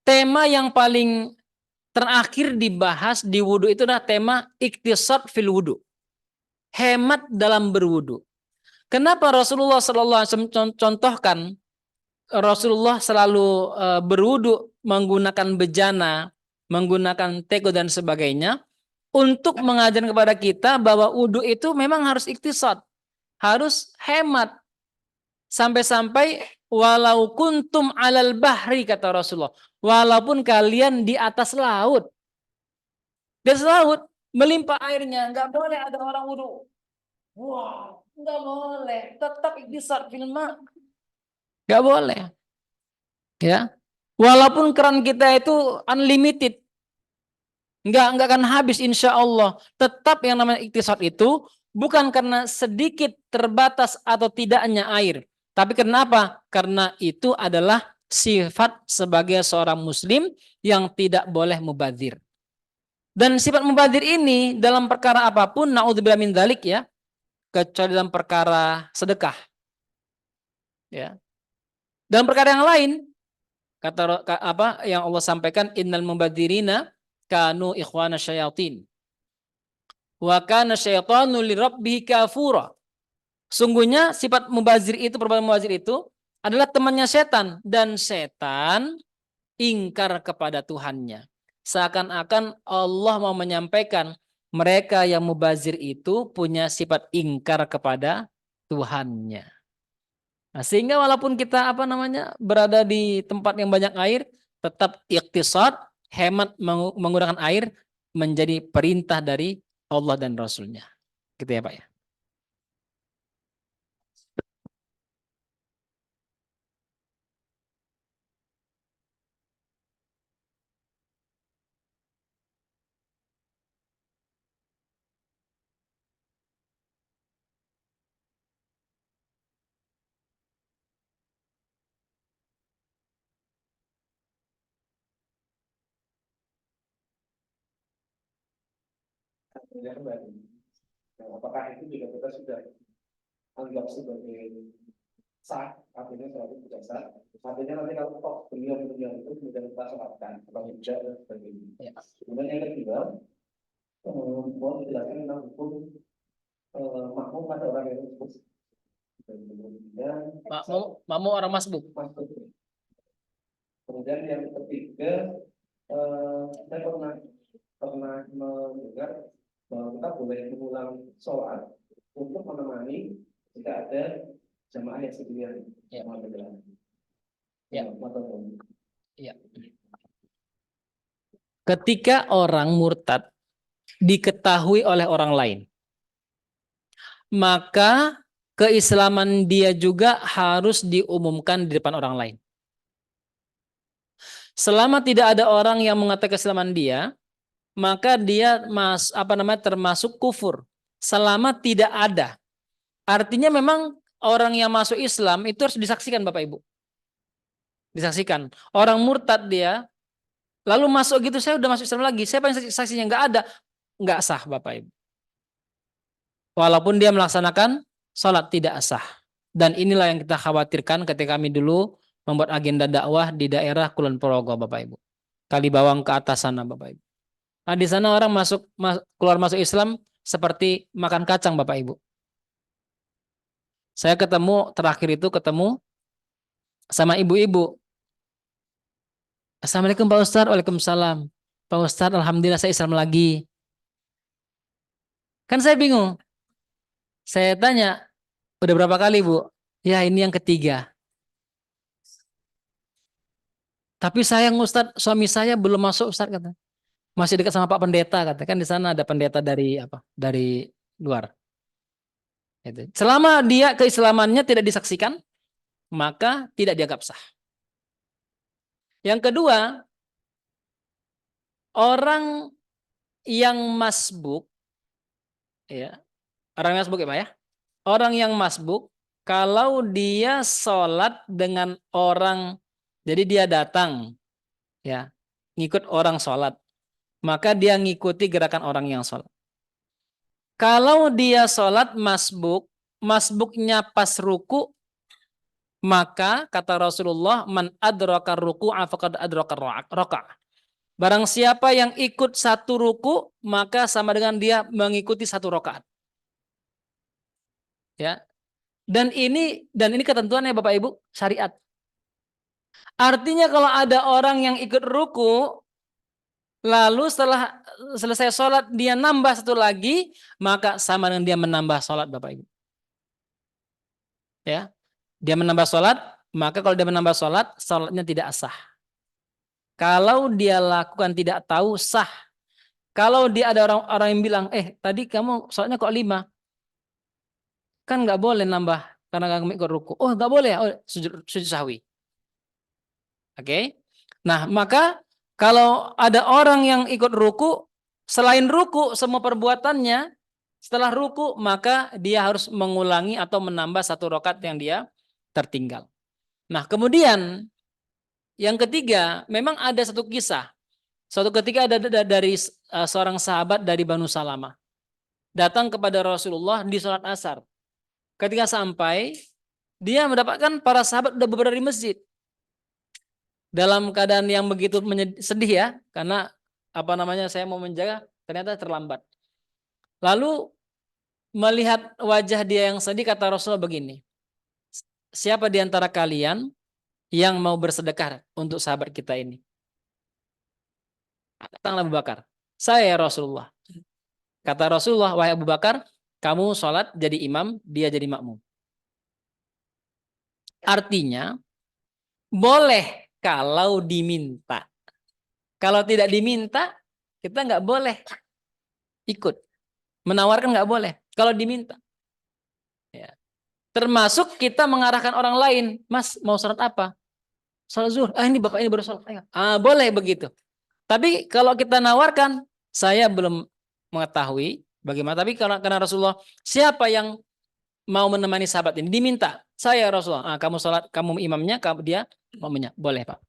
tema yang paling terakhir dibahas di wudhu itu adalah tema iktisad fil wudhu. Hemat dalam berwudhu. Kenapa Rasulullah SAW contohkan Rasulullah selalu berwudhu menggunakan bejana, menggunakan teko dan sebagainya untuk mengajarkan kepada kita bahwa wudhu itu memang harus iktisad, harus hemat. Sampai-sampai walau kuntum alal bahri kata Rasulullah, walaupun kalian di atas laut. Di atas laut melimpah airnya, nggak boleh ada orang wudhu. Wow, nggak boleh, tetap iktisad fil ma. Nggak boleh. Ya. Walaupun keran kita itu unlimited. Nggak akan habis insya Allah. Tetap yang namanya iktisad itu bukan karena sedikit terbatas atau tidaknya air. Tapi kenapa? Karena itu adalah sifat sebagai seorang muslim yang tidak boleh mubadzir. Dan sifat mubadzir ini dalam perkara apapun, naudzubillah min dzalik ya, kecuali dalam perkara sedekah. Ya. Dalam perkara yang lain, kata apa yang Allah sampaikan, innal mubadzirina kanu ikhwana syayatin wa kana syaitanu lirabbih kafura. Sungguhnya sifat mubazir itu, perbuatan mubazir itu adalah temannya setan dan setan ingkar kepada Tuhannya. Seakan-akan Allah mau menyampaikan mereka yang mubazir itu punya sifat ingkar kepada Tuhannya. Nah, sehingga walaupun kita berada di tempat yang banyak air, tetap iktisad, hemat menggunakan air menjadi perintah dari Allah dan Rasulnya. Gitu ya Pak ya. kemudian kembali. Nah, apakah itu juga kita sudah anggap sebagai sah, artinya sholat itu tidak sah. Artinya nanti kalau toh beliau meninggal itu kemudian kita sholatkan, atau tidak dan sebagainya. Ya. Kemudian yang kedua, mohon dijelaskan tentang hukum makmum pada orang yang khusus. Dan kemudian Makmu orang masbuk. masuk. Kemudian yang ketiga, saya pernah mendengar bahwa kita boleh mengulang sholat untuk menemani jika ada jamaah yang sendirian. Ya. Ya. Ya. Ketika orang murtad diketahui oleh orang lain, maka keislaman dia juga harus diumumkan di depan orang lain. Selama tidak ada orang yang mengatakan keislaman dia, maka dia termasuk kufur. Selama tidak ada. Artinya memang orang yang masuk Islam itu harus disaksikan Bapak Ibu. Disaksikan. Orang murtad dia, lalu masuk gitu, saya udah masuk Islam lagi. Saya pengen saksinya nggak ada. Nggak sah Bapak Ibu. Walaupun dia melaksanakan sholat tidak sah. Dan inilah yang kita khawatirkan ketika kami dulu membuat agenda dakwah di daerah Kulon Progo Bapak Ibu. Kalibawang ke atas sana Bapak Ibu. Nah di sana orang keluar masuk Islam seperti makan kacang Bapak Ibu. Saya terakhir itu ketemu sama ibu-ibu. Assalamualaikum Pak Ustadz. Waalaikumsalam. Pak Ustadz, alhamdulillah saya Islam lagi. Kan saya bingung. Saya tanya, udah berapa kali Bu? Ya ini yang ketiga. Tapi sayang Ustadz, suami saya belum masuk Ustadz kata. Masih dekat sama Pak Pendeta kata. Kan di sana ada pendeta dari Dari luar. Itu. Selama dia keislamannya tidak disaksikan, maka tidak dianggap sah. Yang kedua, orang yang masbuk, ya, orang yang masbuk ya Pak ya. Orang yang masbuk, kalau dia sholat dengan orang, jadi dia datang, ya, ngikut orang sholat, maka dia ngikuti gerakan orang yang sholat. Kalau dia sholat masbuk, masbuknya pas ruku, maka kata Rasulullah, man adraka ruku'a faqad adraka raka'a. Barang siapa yang ikut satu ruku, maka sama dengan dia mengikuti satu rakaat. Ya. Dan ini ketentuannya Bapak Ibu, syariat. Artinya kalau ada orang yang ikut ruku, lalu setelah selesai sholat dia nambah satu lagi, maka sama dengan dia menambah sholat Bapak Ibu. Ya, dia menambah sholat, maka kalau dia menambah sholat, sholatnya tidak sah. Kalau dia lakukan tidak tahu, sah. Kalau dia ada orang-orang yang bilang, tadi kamu sholatnya kok 5, kan nggak boleh nambah karena nggak ikut ruku. Oh nggak boleh, sujud sahwi. Oke. Nah maka kalau ada orang yang ikut ruku, selain ruku semua perbuatannya, setelah ruku maka dia harus mengulangi atau menambah satu rakaat yang dia tertinggal. Nah kemudian yang ketiga, memang ada satu kisah. Suatu ketika ada dari seorang sahabat dari Banu Salamah datang kepada Rasulullah di sholat asar. Ketika sampai, dia mendapatkan para sahabat sudah berada di masjid. Dalam keadaan yang begitu sedih ya, karena saya mau menjaga, ternyata terlambat. Lalu melihat wajah dia yang sedih, kata Rasulullah begini, siapa di antara kalian yang mau bersedekah untuk sahabat kita ini? Datanglah Abu Bakar. Saya ya Rasulullah. Kata Rasulullah, wahai Abu Bakar, kamu sholat jadi imam, dia jadi makmum. Artinya, boleh kalau diminta. Kalau tidak diminta, kita nggak boleh ikut. Menawarkan nggak boleh. Kalau diminta. Ya. Termasuk kita mengarahkan orang lain. Mas, mau sholat apa? Sholat zuhur. Ini bapak ini baru sholat. Boleh begitu. Tapi kalau kita nawarkan, saya belum mengetahui bagaimana. Tapi karena Rasulullah, siapa yang mau menemani sahabat ini? Diminta. Saya Rasulullah. Kamu sholat, kamu imamnya, dia makmumnya. Boleh Pak.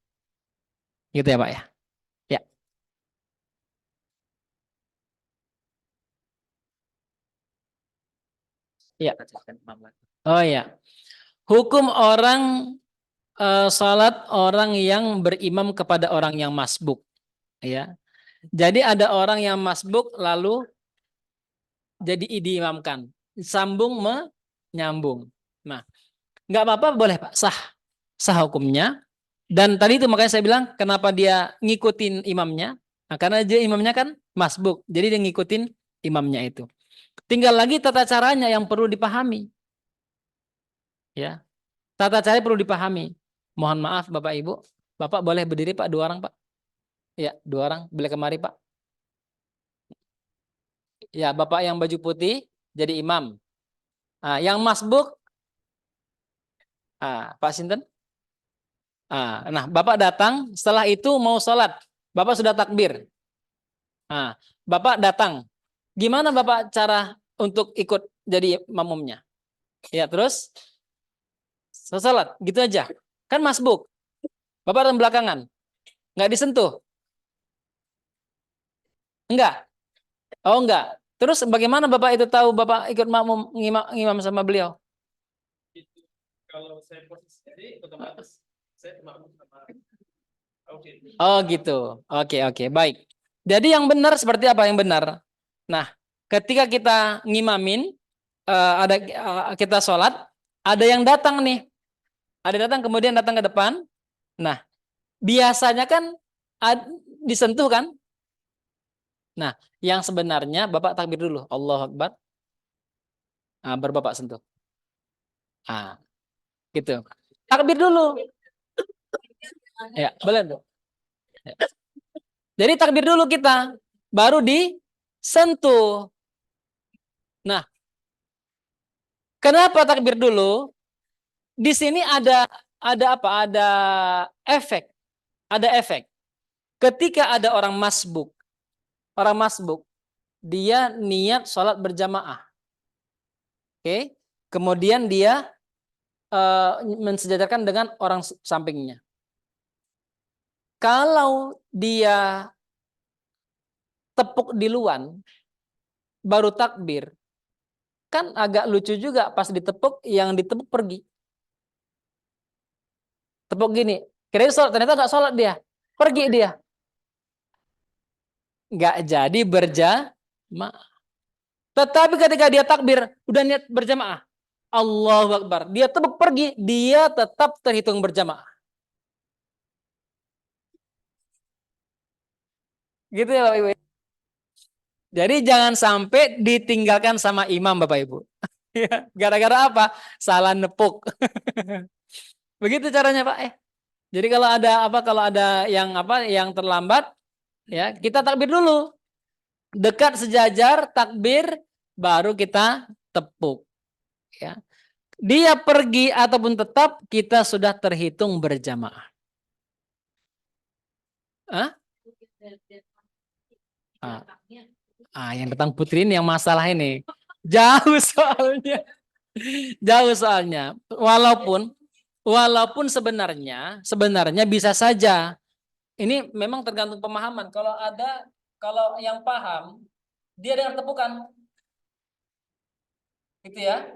Gitu ya Pak ya. Ya. Ya. Oh ya. Hukum orang salat orang yang berimam kepada orang yang masbuk, ya. Jadi ada orang yang masbuk lalu jadi diimamkan, sambung menyambung. Nah, nggak apa-apa, boleh Pak, sah, sah hukumnya. Dan tadi itu makanya saya bilang kenapa dia ngikutin imamnya, nah, karena dia imamnya kan masbuk, jadi dia ngikutin imamnya itu. Tinggal lagi tata caranya yang perlu dipahami, ya. Tata cara perlu dipahami. Mohon maaf Bapak Ibu, Bapak boleh berdiri Pak, dua orang Pak. Ya, dua orang boleh kemari Pak. Ya, Bapak yang baju putih jadi imam. Ah, yang masbuk, Pak Sinten. Nah, Bapak datang, setelah itu mau sholat. Bapak sudah takbir. Bapak datang. Gimana Bapak cara untuk ikut jadi makmumnya? Ya, terus sholat, gitu aja. Kan masbuk. Bapak datang belakangan. Nggak disentuh? Enggak? Oh, enggak. Terus bagaimana Bapak itu tahu Bapak ikut makmum ngimam sama beliau? Kalau saya posisi jadi otomatis saya makmum sama audit. Oh, gitu. Oke, oke, baik. Jadi yang benar seperti apa yang benar? Nah, ketika kita ngimamin, kita sholat, ada yang datang nih. Ada datang kemudian datang ke depan. Nah, biasanya kan disentuh kan? Nah, yang sebenarnya Bapak takbir dulu. Allahu Akbar. Baru Bapak sentuh. Gitu. Takbir dulu. Ya, boleh tuh. Ya. Jadi takbir dulu kita, baru disentuh. Nah, kenapa takbir dulu? Di sini ada apa? Ada efek. Ada efek. Ketika ada orang masbuk, dia niat sholat berjamaah. Oke. Kemudian dia mensejajarkan dengan orang sampingnya. Kalau dia tepuk di luar, baru takbir, kan agak lucu juga pas ditepuk, yang ditepuk pergi. Tepuk gini, kira sholat, ternyata nggak sholat dia, pergi dia. Nggak jadi berjamaah. Tetapi ketika dia takbir, udah niat berjamaah, Allahu Akbar, dia tepuk pergi, dia tetap terhitung berjamaah. Gitu ya Bapak Ibu. Jadi jangan sampai ditinggalkan sama imam Bapak Ibu. Gara-gara apa? Salah nepuk. Begitu caranya Pak. Jadi kalau ada apa, kalau ada yang terlambat, ya kita takbir dulu. Dekat sejajar, takbir, baru kita tepuk. Ya. Dia pergi ataupun tetap, kita sudah terhitung berjamaah. Hah? Yang tentang putri ini yang masalah ini. Jauh soalnya. Jauh soalnya. Walaupun sebenarnya bisa saja. Ini memang tergantung pemahaman. Kalau yang paham, dia dengan tepukan. Gitu ya.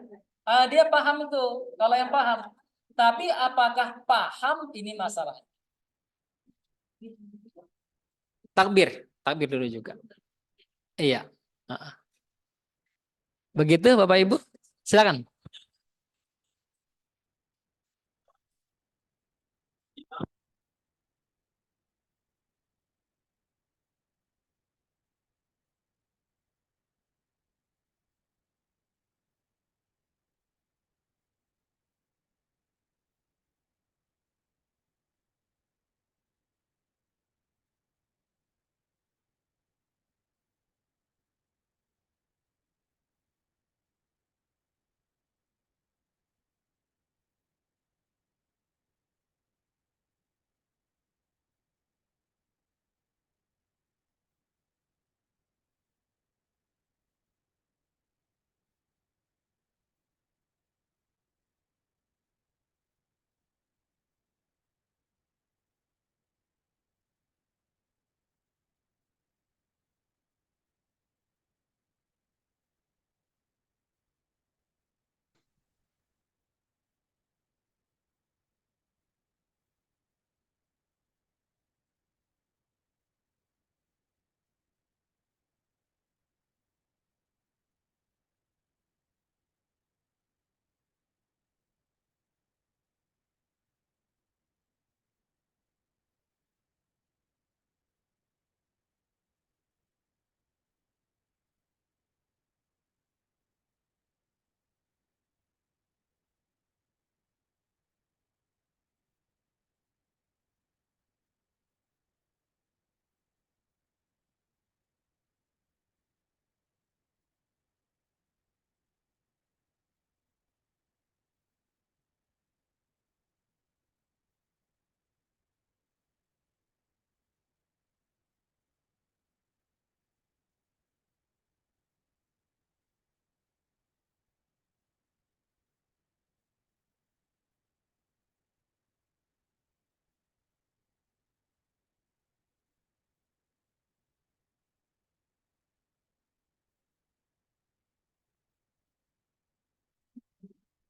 Dia paham itu, kalau yang paham. Tapi apakah paham, ini masalah. Takbir dulu juga. Iya. Begitu Bapak Ibu. Silakan.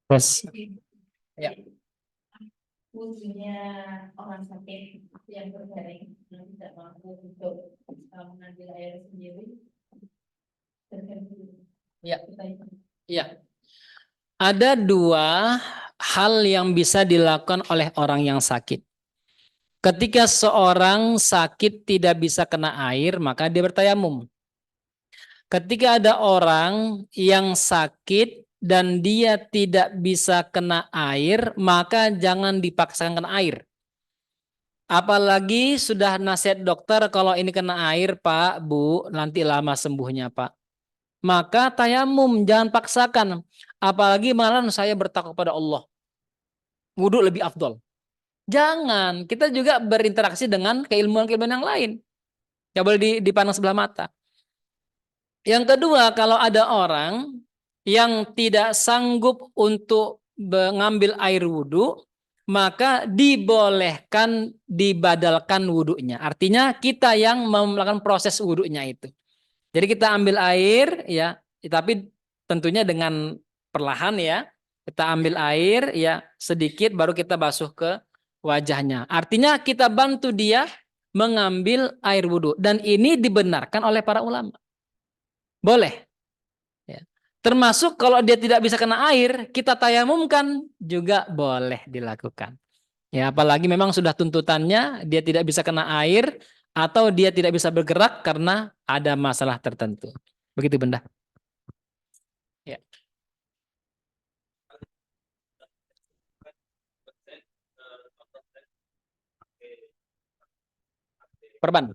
Terus, ya. Fungsinya orang sakit yang berbaring yang tidak mampu untuk mengambil air sendiri. Ya. Ya. Ada dua hal yang bisa dilakukan oleh orang yang sakit. Ketika seorang sakit tidak bisa kena air, maka dia bertayamum. Ketika ada orang yang sakit dan dia tidak bisa kena air, maka jangan dipaksakan kena air. Apalagi sudah nasihat dokter kalau ini kena air, Pak, Bu, nanti lama sembuhnya, Pak. Maka tayamum, jangan paksakan. Apalagi malah saya bertakwa pada Allah. Wudhu lebih afdol. Jangan, kita juga berinteraksi dengan keilmuan-keilmuan yang lain. Tidak boleh dipandang sebelah mata. Yang kedua, kalau ada orang yang tidak sanggup untuk mengambil air wudhu, maka dibolehkan dibadalkan wudhunya. Artinya kita yang melakukan proses wudhunya itu. Jadi kita ambil air, ya, tapi tentunya dengan perlahan ya. Kita ambil air, ya, sedikit, baru kita basuh ke wajahnya. Artinya kita bantu dia mengambil air wudhu. Dan ini dibenarkan oleh para ulama. Boleh. Ya. Termasuk kalau dia tidak bisa kena air, kita tayamumkan juga boleh dilakukan. Ya, apalagi memang sudah tuntutannya dia tidak bisa kena air atau dia tidak bisa bergerak karena ada masalah tertentu. Begitu, Bunda. Ya. Perban.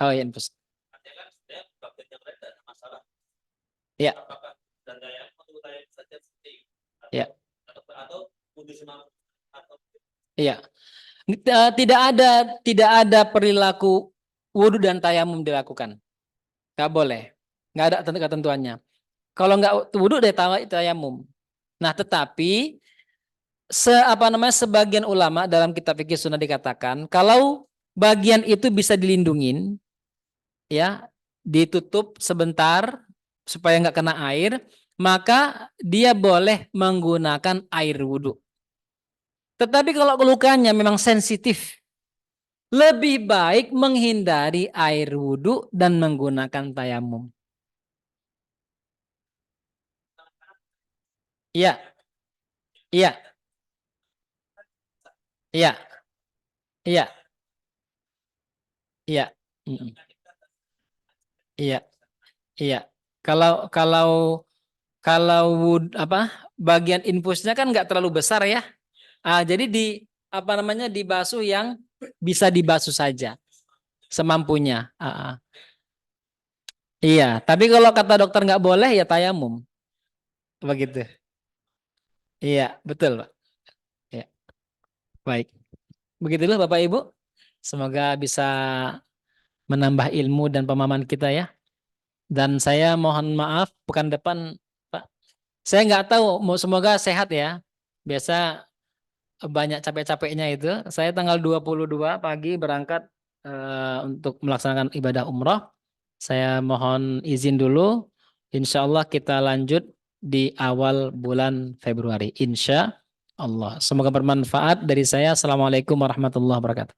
Oh iya, infus. Artinya kan sebenarnya bagian yang lain tidak ada masalah. Ya. Apakah dan daya untuk daya saja seperti Ya. atau wudhu semua atau Iya. Tidak ada perilaku wudhu dan tayamum dilakukan. Nggak boleh. Nggak ada ketentuannya. Kalau nggak wudhu dari tayamum. Nah, tetapi sebagian ulama dalam kitab fikih sunnah dikatakan kalau bagian itu bisa dilindungin, ya, ditutup sebentar supaya nggak kena air, maka dia boleh menggunakan air wudhu. Tetapi kalau lukanya memang sensitif, lebih baik menghindari air wudhu dan menggunakan tayamum. Iya, iya, iya, iya, iya, iya, iya. Kalau kalau kalau bagian infusnya kan nggak terlalu besar ya. Jadi dibasuh yang bisa dibasuh saja semampunya. Iya, tapi kalau kata dokter nggak boleh ya tayamum. Begitu. Iya, betul, Pak. Ya, baik. Begitulah Bapak Ibu. Semoga bisa menambah ilmu dan pemahaman kita ya. Dan saya mohon maaf pekan depan, Pak. Saya nggak tahu, semoga sehat ya. Biasa banyak capek-capeknya itu. Saya tanggal 22 pagi berangkat untuk melaksanakan ibadah umroh. Saya mohon izin dulu. Insya Allah kita lanjut di awal bulan Februari. Insya Allah. Semoga bermanfaat dari saya. Assalamualaikum warahmatullahi wabarakatuh.